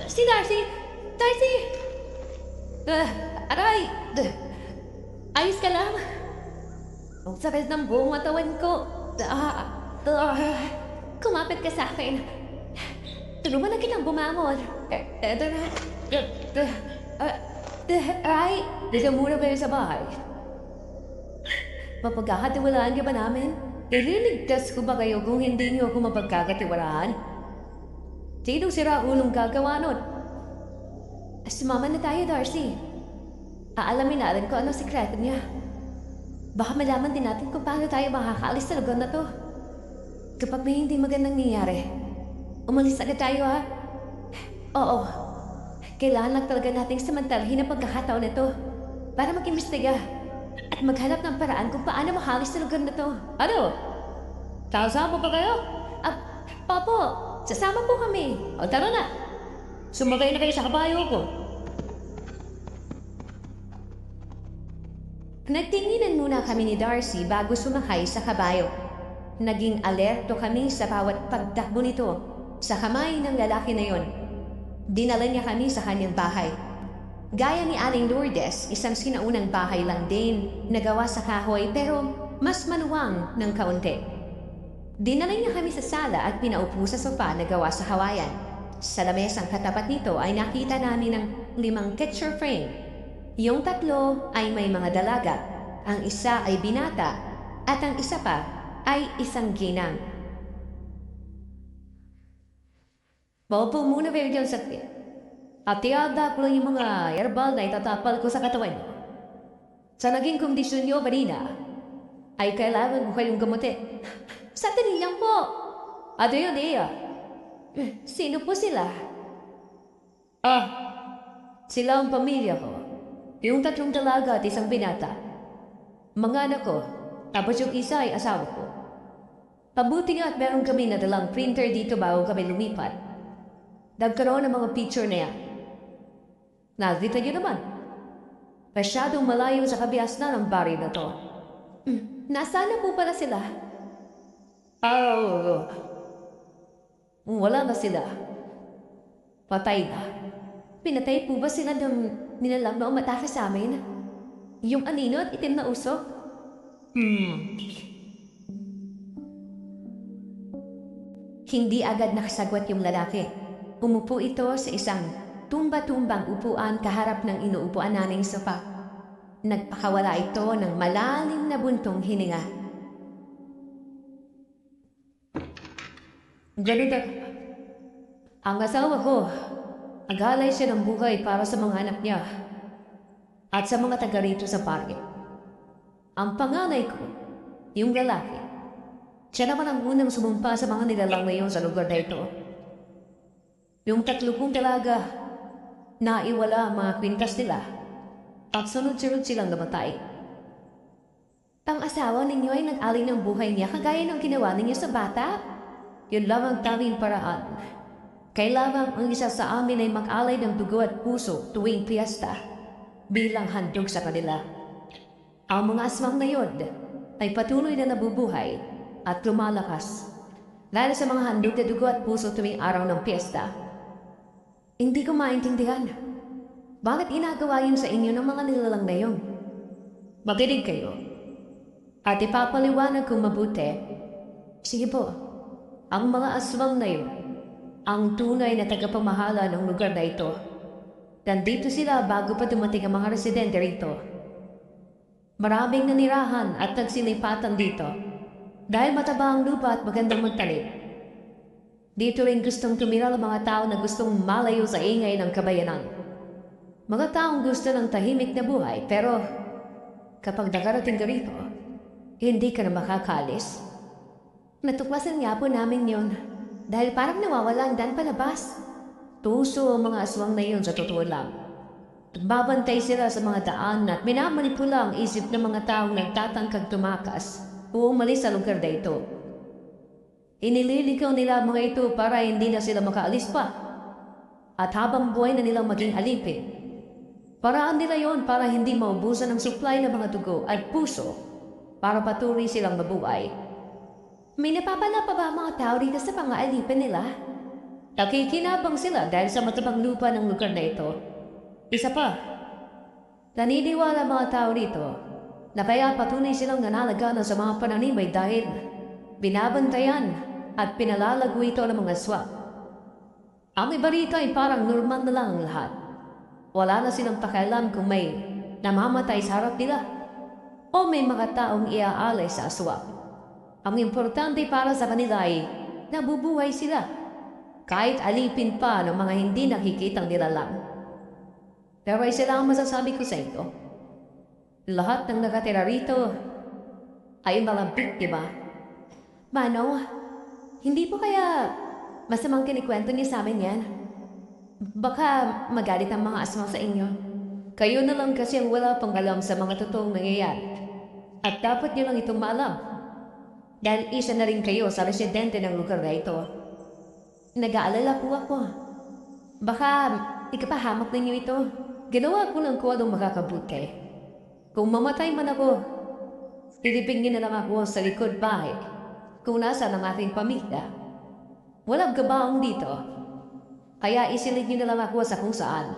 Si Darcy! Darcy! Aray! Ayos ka lang? Ang sakit ng buong katawan ko. Kumapit ka sa akin. Tulungan na kitang bumangon. Eto na. Ay! Dito muna kayo sa bahay. Mapagkakatiwalaan ka ba namin? Ililigtas ko ba kayo kung hindi niyo ako mapagkakatiwalaan? Sinong sira-ulong gagawa nun? Sumama na tayo, Darcy. Aalamin natin kung anong sikreto niya. Baka malaman din natin kung paano tayo makakaalis sa lugar na to. Kapag may hindi magandang nangyayari, umalis agad tayo, ha? Oo. Kailangan lang talaga nating samantalahin ang pagkakataon na to para mag-imbestiga at maghanap ng paraan kung paano makalis sa lugar na to. Ano? Kasama pa kayo? Papo, sasama po kami. O tara na. Sumakay na kayo sa kabayo ko. Nagtinginan muna kami ni Darcy bago sumakay sa kabayo. Naging alerto kami sa bawat pagtakbo nito sa kamay ng lalaki na yon. Dinala niya kami sa kanyang bahay. Gaya ni Aling Lourdes, isang sinaunang bahay lang din, nagawa sa kahoy pero mas maluwang ng kaunti. Dinala niya kami sa sala at pinaupo sa sofa na gawa sa Hawaiian. Sa lamesang katapat nito ay nakita namin ng 5 picture frame. Yung 3 ay may mga dalaga, ang isa ay binata, at ang isa pa ay isang ginang. Paupo muna kayo dyan sa at tiyaga ko lang yung mga herbal na itatapal ko sa katawan niyo. Sa naging kondisyon niyo kanina, ay kailangan ko kayong gamutin. Sandali lang po. Ano yun, Iya? Sino po sila? Sila ang pamilya ko. Yung 3 dalaga at isang binata. Mga anak ko, tapos yung isa ay asawa ko. Pabuti nga at meron kami na dalang printer dito bago kami lumipat. Nagkaroon ng mga picture na yan. Nakita niyo naman. Masyadong malayo sa kabias na ng bari na to. Nasaan na po pala sila? Wala na sila. Patay na. Pinatay po ba sila ng nilalang na umatake sa amin? Yung anino at itim na usok? Hindi agad nakasagot yung lalaki. Umupo ito sa isang tumba-tumbang upuan kaharap ng inuupuan naming sofa. Nagpakawala ito ng malalim na buntong hininga. Ganun ang asawa ko, Agalay siya ng buhay para sa mga anak niya at sa mga taga rito sa parke. Ang panganay ko, yung lalaki, siya naman ang unang sumumpa sa mga nilalang na yun sa lugar na ito. Yung tatlo kong dalaga, naiwala ang mga kwintas nila at sunod-sunod silang namatay. Pang-asawa ninyo ay nag-alay ng buhay niya kagaya ng ginawa ninyo sa bata? Yun lang ang tanging paraan. Kailangan ang isa sa amin ay mag-alay ng dugo at puso tuwing piyesta bilang handog sa kanila. Ang mga aswang na yun ay patuloy na nabubuhay at lumalakas lalo sa mga handog na dugo at puso tuwing araw ng piyesta. Hindi ko maintindihan. Bakit ginagawa yun sa inyo ng mga nilalang na yun? Makinig kayo. At ipapaliwanag kong mabuti. Sige po, ang mga aswang na yun, ang tunay na tagapamahala ng lugar na ito. Nandito sila bago pa dumating ang mga residente rito. Maraming nanirahan at nagsilipatan dito dahil mataba ang lupa at magandang magtanim. Dito rin gustong tumira ang mga tao na gustong malayo sa ingay ng kabayanan. Mga taong gusto ng tahimik na buhay pero kapag nakarating ka rito, hindi ka na makakalis. Natuklasan nga po namin yon dahil parang nawawala ang daan palabas. Tuso ang mga aswang na yun sa totoo lang. Babantay sila sa mga daan at minamanipula ang isip ng mga taong nagtatangkang tumakas o umalis sa lugar na ito. Inililigaw nila ang mga ito para hindi na sila makaalis pa. At habang buhay na nilang maging alipin, paraan nila yon para hindi maubusan ng supply ng mga dugo at puso para patuloy silang mabuhay. May napapala pa ba ang mga tao dito sa pang-aalipin nila? Nakikinabang sila dahil sa matabang lupa ng lugar na ito. Isa pa, naniniwala ang mga tao rito na kaya patuloy silang nanalagana sa mga pananimay dahil binabantayan at pinalalago ito ng mga swak. Ang iba rito ay parang normal na lang ang lahat. Wala na silang pakialam kung may namamatay sa harap nila o may mga taong iaalay sa aswang. Ang importante para sa kanila ay nabubuhay sila kahit alipin pa ng mga hindi nakikitang nilalang. Pero isa lang ang masasabi ko sa inyo. Lahat ng nakatira rito ay mga biktima. Manong, hindi po kaya masamang kinikwento niyo sa amin yan? Baka magalit ang mga aswang sa inyo. Kayo na lang kasi ang wala pang alam sa mga totoong nangyayari. At dapat niyo lang itong maalam. Dahil isa na rin kayo sa residente ng lugar na ito. Nag-aalala po ako. Baka ikapahamak ninyo ito. Ginawa ko lang kung anong makakabuti. Kung mamatay man ako, ilibingin na lang ako sa likod bahay kung nasa ng ating pamilya. Walang gabaong dito. Kaya isilig niyo na lang ako sa kung saan.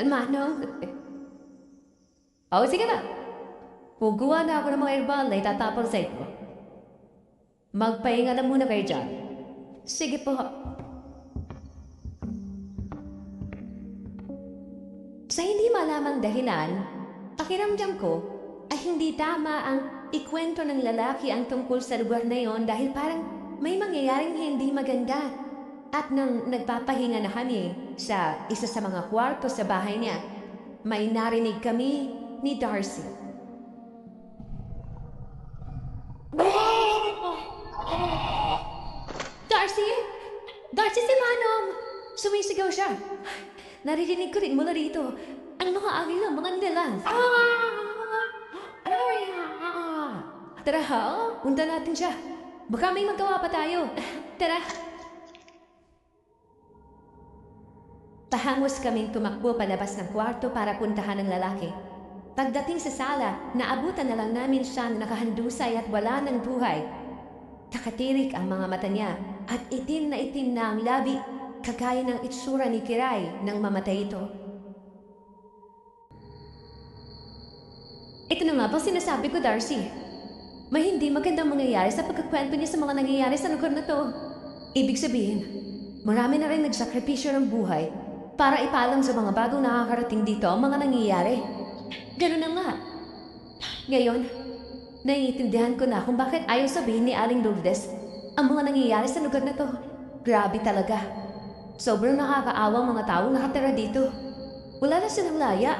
Manong. O sige na. Puguha na ako ng mga herbal na itatapon sa ito. Magpahinga na muna kayo dyan. Sige po. Sa hindi malamang dahilan, pakiramdam ko ay hindi tama ang ikwento ng lalaki ang tungkol sa lugar na yon dahil parang may mangyayaring hindi maganda. At nang nagpapahinga na kami sa isa sa mga kwarto sa bahay niya, may narinig kami ni Darcy. Darcy! Darcy si Manong! Sumisigaw siya. Naririnig ko rin mula rito. Ang mga awil ng mga nilalang. Tara ha, punta natin siya. Baka may magawa pa tayo. Tara. Tahangos kaming tumakbo palabas ng kwarto para puntahan ng lalaki. Pagdating sa sala, naabutan na lang namin siyang nakahandusay at wala ng buhay. Nakatirik ang mga mata niya at itim na ang labi, kagaya ng itsura ni Kiray nang mamatay ito. Ito na nga ba sinasabi ko, Darcy? May hindi magandang mangyayari sa pagkakwento niya sa mga nangyayari sa lugar na to. Ibig sabihin, marami na rin nagsakripisyo ng buhay para ipaalam sa mga bagong nakakarating dito ang mga nangyayari. Ganun na nga. Ngayon, naiintindihan ko na kung bakit ayaw sabihin ni Aling Lourdes ang mga nangyayari sa lugar na to. Grabe talaga. Sobrang nakakaawang mga taong nakatira dito. Wala na silang laya.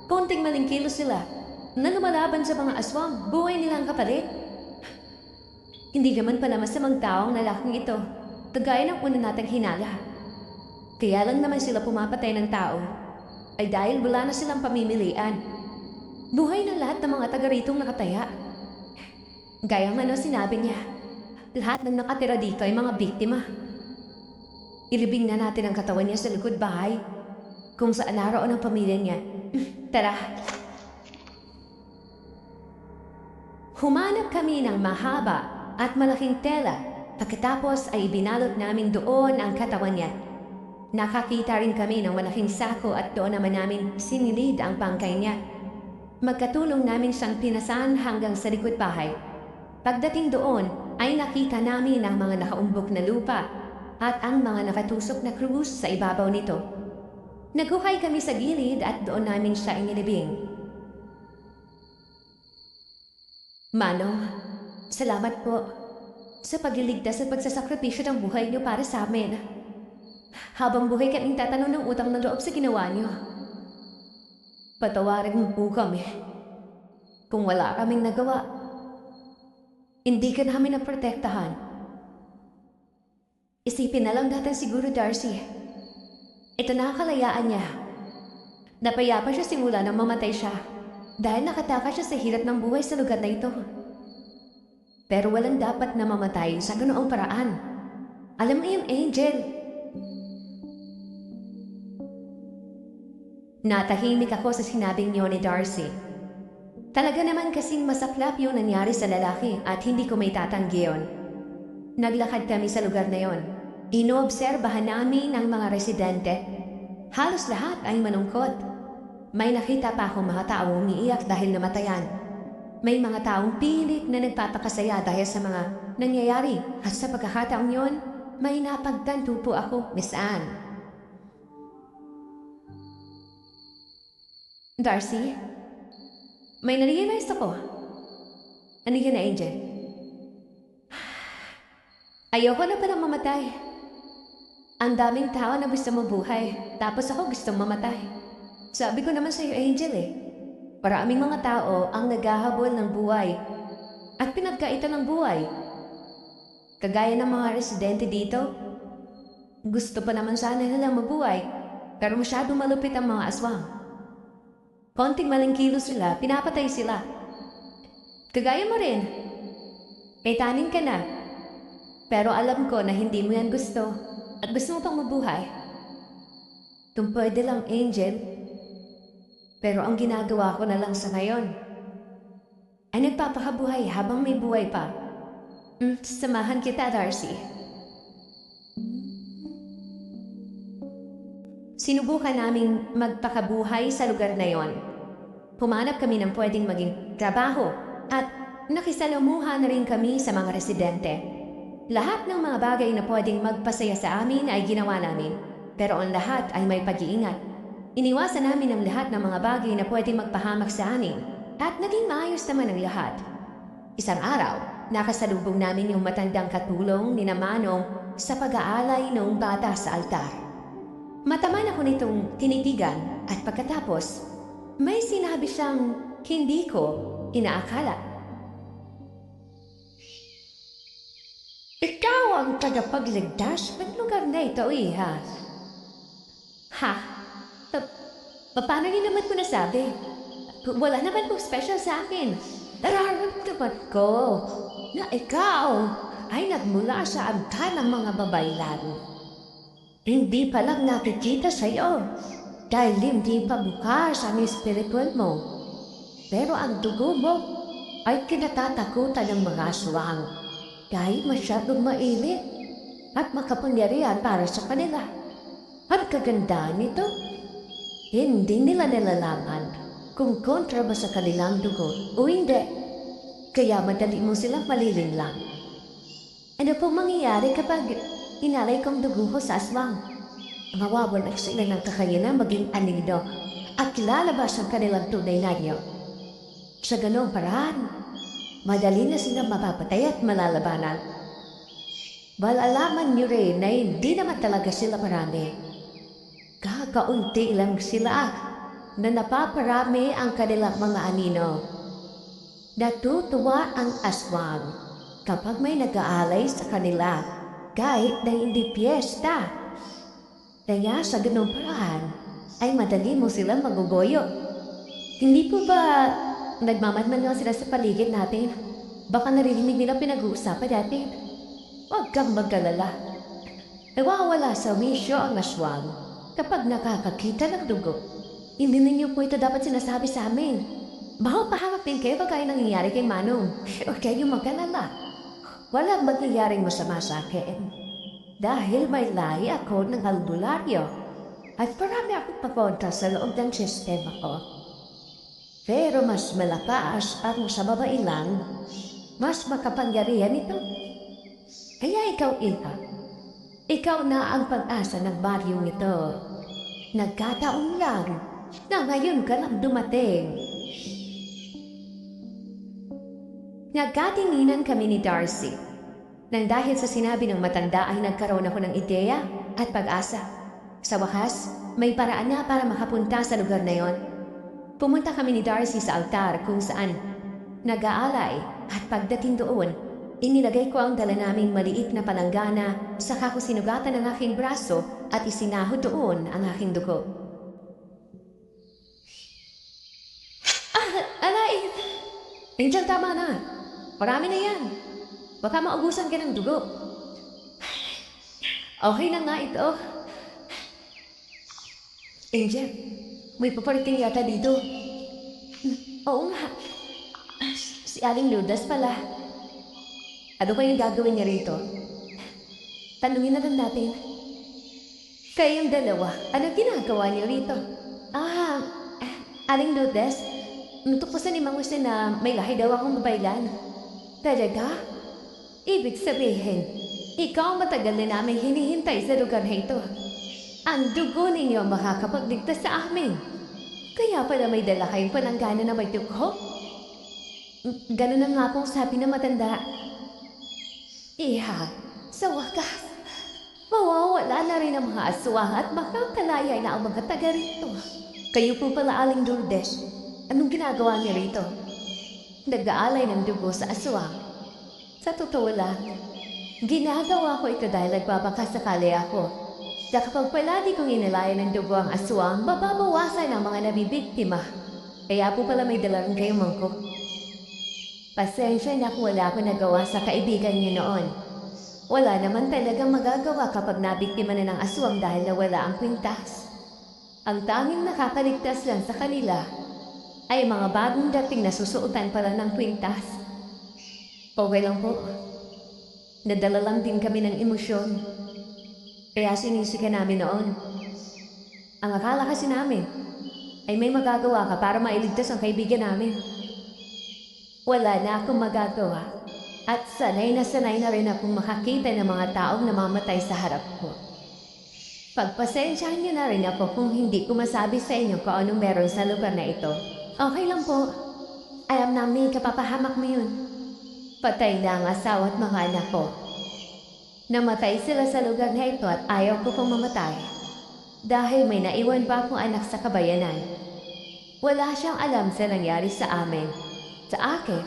Konting maling kilos sila na lumalaban sa mga aswang, buhay nilang kapalit. Hindi naman pala masamang taong lalaking ito, kagaya ng una nating hinala. Kaya lang naman sila pumapatay ng tao, ay dahil wala na silang pamimilian. Buhay na lahat ng mga taga ritong nakataya. Gaya nga ng sinabi niya, lahat ng nakatira dito ay mga biktima. Ilibing na natin ang katawan niya sa likod bahay, kung saan naroon ang pamilya niya. Tara. Humanap kami ng mahaba at malaking tela. Pagkatapos ay ibinalot namin doon ang katawan niya. Nakakita rin kami ng malaking sako at doon naman namin sinilid ang bangkay niya. Magkatulong namin siyang pinasan hanggang sa likod bahay. Pagdating doon ay nakita namin ang mga nakaumbok na lupa at ang mga nakatusok na krus sa ibabaw nito. Naguhay kami sa gilid at doon namin siya inilibing. Manong, salamat po sa pagliligtas at pagsasakripisyo ng buhay niyo para sa amin. Habang buhay kaming tatanong ng utang ng loob sa ginawa niyo. Patawarin mo po kami kung wala kaming nagawa. Hindi ka namin naprotektahan. Isipin na lang natin siguro, Darcy. Ito na ang kalayaan niya. Napayapa siya simula nang mamatay siya dahil nakatakas siya sa hirap ng buhay sa lugar na ito. Pero walang dapat na mamatay sa ganoong paraan. Alam mo yun, Angel. Natahimik ako sa sinabing niyo ni Darcy. Talaga naman kasing masaklap yung nangyari sa lalaki at hindi ko may tatanggi yun. Naglakad kami sa lugar na yon. Inoobserbahan namin ang mga residente. Halos lahat ay manungkot. May nakita pa akong mga taong umiiyak dahil namatayan. May mga taong pilit na nagpapakasaya dahil sa mga nangyayari. At sa pagkakataong yon, may napagtanto po ako, Miss Anne. Darcy, may narealize ako. Ano yun, Angel? Ayoko na palang mamatay. Ang daming tao na gusto mabuhay, tapos ako gustong mamatay. Sabi ko naman sa'yo, Angel Maraming mga tao ang naghahabol ng buhay at pinagkaitan ng buhay. Kagaya ng mga residente dito, gusto pa naman sana nilang mabuhay, pero masyado malupit ang mga aswang. Konting maling kilos sila, pinapatay sila. Kagaya mo rin. May tanin ka na. Pero alam ko na hindi mo yan gusto at gusto mo pang mabuhay. Kung pwede lang, Angel. Pero ang ginagawa ko na lang sa ngayon ay nagpapakabuhay habang may buhay pa. Samahan kita, Darcy. Sinubukan naming magpakabuhay sa lugar na yon. Humanap kami ng pwedeng maging trabaho at nakisalamuha na rin kami sa mga residente. Lahat ng mga bagay na pwedeng magpasaya sa amin ay ginawa namin, pero ang lahat ay may pag-iingat. Iniwasan namin ang lahat ng mga bagay na pwedeng magpahamak sa amin at naging maayos naman ang lahat. Isang araw, nakasalubong namin yung matandang katulong ni Manong sa pag-aalay ng bata sa altar. Mataman ako nitong tinitigan at pagkatapos, may sinabi siyang hindi ko inaakala. Ikaw ang tagapagligtas ng lugar na ito, Iha. Ha? Paano niyo naman ko nasabi? Wala naman pong special sa akin. Nararamdaman ko na ikaw ay nagmula sa angkan ng mga babaylan. Hindi pa lang nakikita sa iyo dahil hindi pa bukas ang espiritual mo. Pero ang dugo mo ay kinatatakutan ng mga aswang dahil masyadong mainit at makapangyarihan para sa kanila. Ang kagandahan nito, hindi nila nalalaman kung kontra ba sa kanilang dugo o hindi. Kaya madali mo silang malilinlang. Ano pong mangyayari kapag inalay kong dugo ko sa aswang? Mawawalan sila ng kakayanan maging anino at lalabas ang kanilang tunay na anyo. Sa ganong paraan, madali na silang mapapatay at malalabanan. Malalaman niyo rin na hindi naman talaga sila marami. Kakaunti lang sila na napaparami ang kanilang mga anino. Natutuwa ang aswang kapag may nag-aalay sa kanila kahit na hindi piyesta. Kaya sa ganung paraan ay madali mo silang magugoyo. Hindi po ba nagmamadman nga sila sa paligid natin? Baka narinig nila pinag-uusapan natin. Huwag kang mag-alala. Nawawala sa wisyo ang aswang kapag nakakakita ng dugo. Hindi ninyo po ito dapat sinasabi sa amin. Baka paharapin kayo pag kayo nangyayari kay Manong. Huwag kayong mag-alala. Walang magyayaring masama sa akin. Dahil may lahi ako ng albularyo at marami akong papunta sa loob ng sistema ko. Pero mas malakas ang sa babae lang, mas makapangyarihan ito. Kaya ikaw, Ika, ikaw na ang pag-asa ng baryong ito. Nagkataon lang na ngayon ka lang dumating. Nagkatinginan kami ni Darcy. Nang dahil sa sinabi ng matanda ay nagkaroon ako ng ideya at pag-asa. Sa wakas, may paraan na para makapunta sa lugar na yon. Pumunta kami ni Darcy sa altar kung saan nag-aalay at pagdating doon, inilagay ko ang dala naming maliit na palanggana saka ko sinugatan ang aking braso at isinahod doon ang aking dugo. Alay! Angel, tama na. Marami na yan. Baka maubusan ka ng dugo. Okay na nga ito. Angel, may paparating yata dito. Oo nga. Si Aling Lourdes pala. Ano kayong gagawin niya rito? Tanungin na lang natin. Kayong dalawa, ano ginagawa niyo rito? Aling Lourdes, nutukusan ni Mang Jose na may lahi daw akong babaylan. Talaga? Ibig sabihin, ikaw ang matagal na namin hinihintay sa lugar na ito. Ang dugo ninyo makakapagligtas sa amin. Kaya pala may dala kayong palanggana na may dugo? Ganun na nga pong sabi ng matanda. Iha, sa wakas, mawawala na rin ang mga aswang at makakalaya na ang mga taga rito. Kayo po pala, Aling Lourdes. Anong ginagawa niya rito? Nag-aalay ng dugo sa aswang. Sa totoo lang, ginagawa ko ito dahil nagbabakasakali ako. Sa kapag palagi kong inalaya ng dugo ang aswang, mababawasan ang mga nabibiktima. Kaya po pala may dala rin kayong mangkok. Pasensya na kung wala akong nagawa sa kaibigan niyo noon. Wala naman talagang magagawa kapag nabiktima na ng aswang dahil nawala ang kwintas. Ang tanging nakakaligtas lang sa kanila ay mga bagong dating na susuotan pala ng kwintas. Okay lang po. Nadala lang din kami ng emosyon. Kaya sinisika namin noon. Ang akala kasi namin ay may magagawa ka para mailigtas ang kaibigan namin. Wala na akong magagawa at sanay na rin akong makakita ng mga taong namamatay sa harap ko. Pagpasensyahan niyo na rin ako kung hindi ko masabi sa inyo kung anong meron sa lugar na ito. Okay lang po. Alam namin kapapahamak mo yun. Patay na ang asawa at mga anak ko. Namatay sila sa lugar na ito at ayaw ko pang mamatay. Dahil may naiwan pa akong anak sa kabayanan. Wala siyang alam sa nangyari sa amin. Sa akin,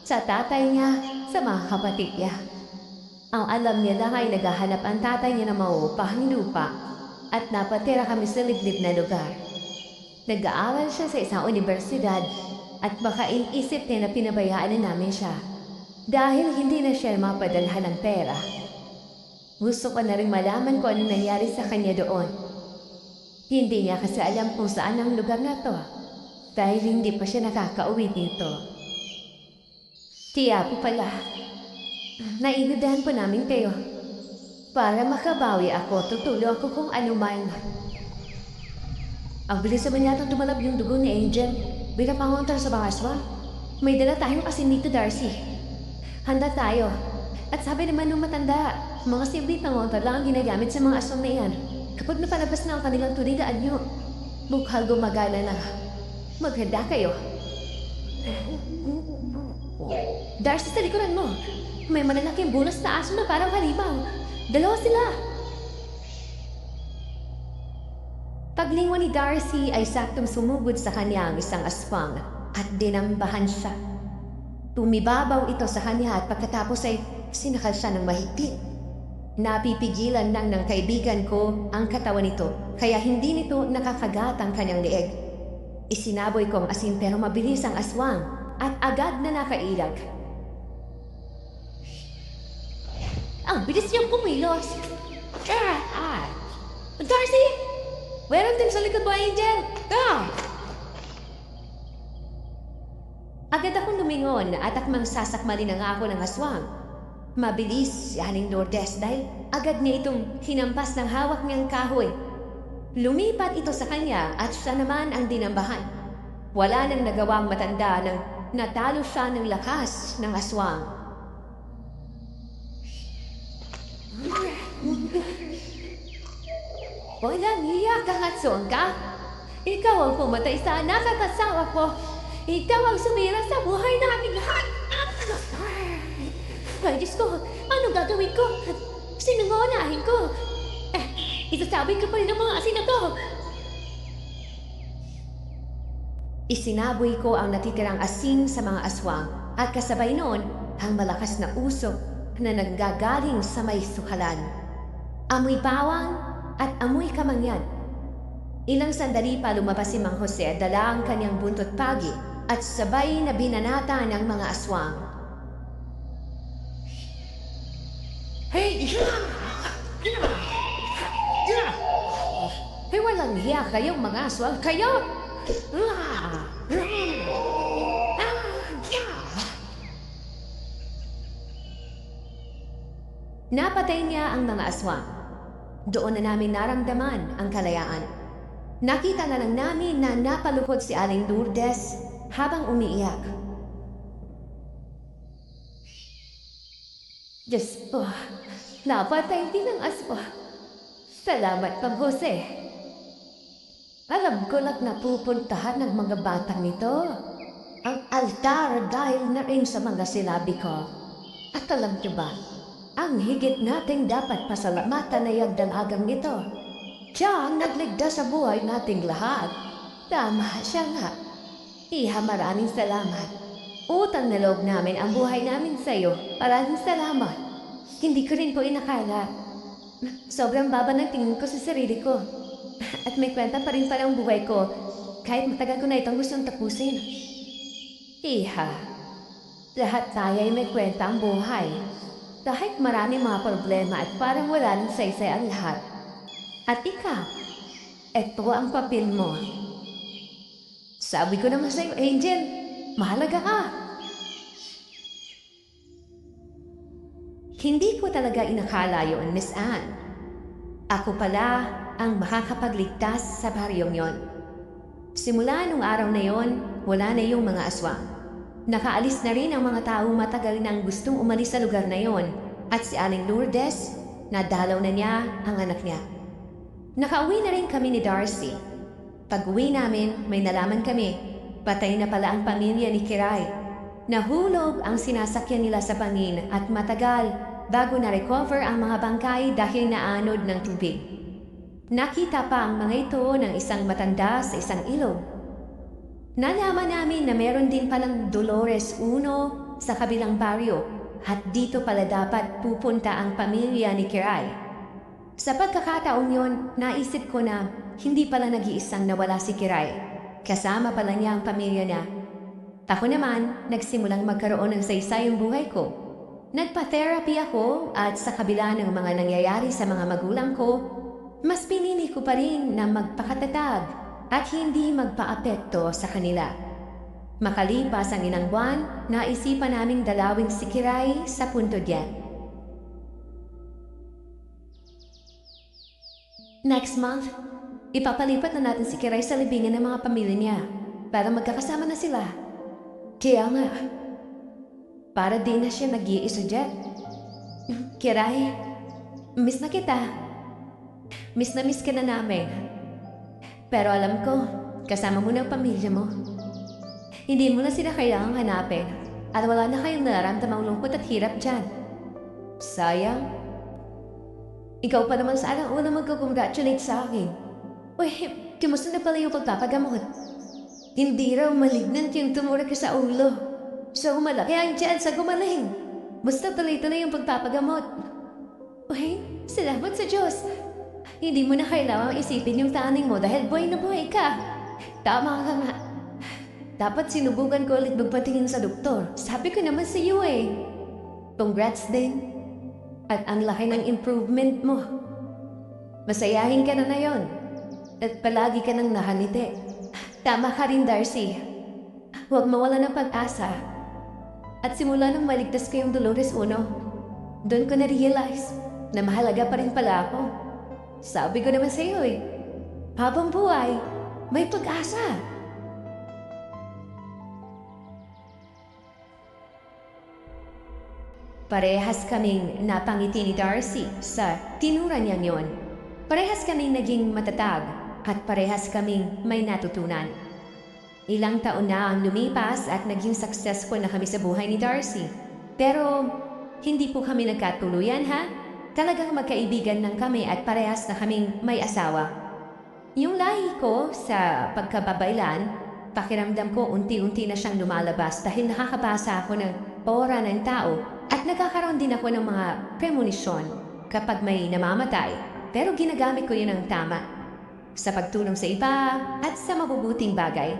sa tatay niya, sa mga kapatid niya. Ang alam niya lang ay naghahanap ang tatay niya na mauupahang lupa at napatira kami sa liblib na lugar. Nag-aaral siya sa isang universidad at baka inisip niya na pinabayaan na namin siya. Dahil hindi na siya mapadalhan ng pera. Gusto ko na rin malaman kung ano nangyari sa kanya doon. Hindi niya kasi alam kung saan ang lugar na to. Dahil hindi pa siya nakakauwi dito. Tiya po pala. Nainudahan po namin kayo. Para makabawi ako, tutulong ako kung ano man. Ang bilis naman yata dumalab yung dugo ni Angel. Bilang panguntar sa mga aswang. May dala tayong asin dito, Darcy. Handa tayo. At sabi naman ng matanda, mga simpleng pangontar lang ang ginagamit sa mga aswang na iyan. Kapag napalabas na ang kanilang tunay na anyo, mukhang gumagana na. Maghanda kayo. Darcy, sa likuran mo. May malalaking bulas na aso na parang halimaw. Dalawa sila. Paglingon ni Darcy ay saktong sumugod sa kanya ang isang aswang at dinambahan siya. Tumibabaw ito sa kanya at pagkatapos ay sinakal siya ng mahigpit. Napipigilan lang ng kaibigan ko ang katawan nito kaya hindi nito nakakagat ang kanyang leeg. Isinaboy ko ang asin pero mabilis ang aswang at agad na nakailag. Ang bilis niyang kumilos. Darcy! Meron din sa likod mo, Angel! Agad akong lumingon at akmang sasakmalin ang ako ng aswang. Mabilis si Aling Lourdes dahil agad niya itong hinampas ng hawak niyang kahoy. Lumipat ito sa kanya at siya naman ang dinambahan. Wala nang nagawang matanda nang natalo siya ng lakas ng aswang. Walang hiya kang aswang ka? Ikaw ang pumatay sa anak at asawa ko. Ikaw ang sumira sa buhay namin lahat. Ay, Diyos ko, anong gagawin ko? Sinong uunahin ko? Isasabi ko pa rin ang mga asin na to. Isinaboy ko ang natitirang asin sa mga aswang at kasabay noon ang malakas na usok na nanggagaling sa may sukalan. Amoy bawang at amoy kamangyan. Ilang sandali pa lumabas si Mang Jose dala ang kanyang buntot pagi at sabay na binanata ng mga aswang. Hey! Hey, walang hiya kayong mga aswang kayo! Napatay niya ang mga aswang. Doon na namin naramdaman ang kalayaan. Nakita na lang namin na napalukod si Aling Lourdes habang umiiyak. Diyos po, napatay din ang aswang. Salamat, Mang Jose. Alam ko lang napupuntahan ng mga batang ito ang altar dahil na rin sa mga sinabi ko. At alam niyo ba, ang higit nating dapat pasalamatan ay ang dalagang ito. Siya ang nagligtas sa buhay nating lahat. Tama siya nga. Iha, maraming salamat. Utang na loob namin ang buhay namin sa iyo. Maraming salamat. Hindi ko rin po inakala. Sobrang baba ng tingin ko sa sarili ko. At may kwenta pa rin pala ang buhay ko kahit matagal ko na itong gustong tapusin. Iha, lahat tayo ay may kwenta ang buhay. Kahit maraming mga problema at parang wala nang saysay ang lahat. At ikaw, ito ang papel mo. Sabi ko naman sa'yo, Angel, mahalaga ka. Hindi ko talaga inakala yun, Miss Anne. Ako pala ang makakapagligtas sa baryong yon. Simula nung araw na yon, wala na yung mga aswang. Nakaalis na rin ang mga taong matagal nang gustong umalis sa lugar na yon at si Aling Lourdes, nadalaw na niya ang anak niya. Nakauwi na rin kami ni Darcy. Pag-uwi namin, may nalaman kami. Patay na pala ang pamilya ni Kiray. Nahulog ang sinasakyan nila sa bangin at matagal bago na-recover ang mga bangkay dahil naanod ng tubig. Nakita pa ang mga ito ng isang matanda sa isang ilog. Nalaman namin na meron din palang Dolores 1 sa kabilang baryo at dito pala dapat pupunta ang pamilya ni Kiray. Sa pagkakataong yon, naisip ko na hindi pala nag-iisang nawala si Kiray. Kasama pala niya ang pamilya niya. Ako naman, nagsimulang magkaroon ng saysay ang buhay ko. Nagpa-therapy ako at sa kabila ng mga nangyayari sa mga magulang ko, mas pinili ko pa rin na magpakatatag at hindi magpa-apekto sa kanila. Makalipas ang ilang buwan, naisipan naming dalawin si Kiray sa punto diyan. Next month, ipapalipat na natin si Kiray sa libingan ng mga pamilya niya para magkakasama na sila. Kaya nga, para di na siya nag-iiso dyan. Kiray, miss na kita. Miss na miss ka na namin. Pero alam ko, kasama mo na ang pamilya mo. Hindi mo na sila kailangang hanapin at wala na kayong nararamdamang lungkot at hirap dyan. Sayang. Ikaw pa naman sana una magkakongratulate sa akin. Uy, kamusta na pala yung pagpapagamot? Hindi raw malignant yung tumura ka sa ulo. So malaki ang chance sa gumaling. Basta tuloy-tuloy yung pagpapagamot. Uy, salamat sa Diyos. Hindi mo na kailangang isipin yung taning mo dahil buhay na buhay ka. Tama ka nga. Dapat sinubukan ko ulit magpatingin sa doktor. Sabi ko naman sa iyo eh. Congrats din. At ang laki ng improvement mo. Masayahin ka na ngayon. At palagi ka nang nakaniti. Tama ka rin, Darcy. Huwag mawala ng pag-asa. At simula nang maligtas kayong Dolores Uno, doon ko na-realize na mahalaga pa rin pala ako. Sabi ko naman sa iyo eh, habang buhay, may pag-asa. Parehas kaming napangiti ni Darcy sa tinura niyang yon. Parehas kaming naging matatag at parehas kaming may natutunan. Ilang taon na ang lumipas at naging successful na kami sa buhay ni Darcy. Pero hindi po kami nagkatuluyan ha? Talagang magkaibigan lang kami at parehas na kaming may asawa. Yung lahi ko sa pagkababailan, pakiramdam ko unti-unti na siyang lumalabas dahil nakakabasa ako ng aura ng tao at nagkakaroon din ako ng mga premonition kapag may namamatay. Pero ginagamit ko yun ng tama sa pagtulong sa iba at sa mabubuting bagay.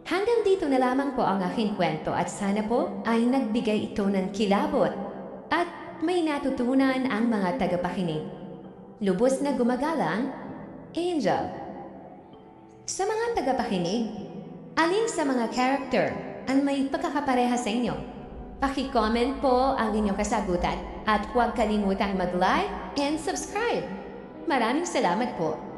Hanggang dito na lamang po ang aking kwento at sana po ay nagbigay ito ng kilabot at may natutunan ang mga tagapakinig. Lubos na gumagalang, Angel. Sa mga tagapakinig, alin sa mga character ang may pagkakapareha sa inyo? Paki-comment po ang inyong kasagutan at huwag kalimutang mag-like and subscribe. Maraming salamat po.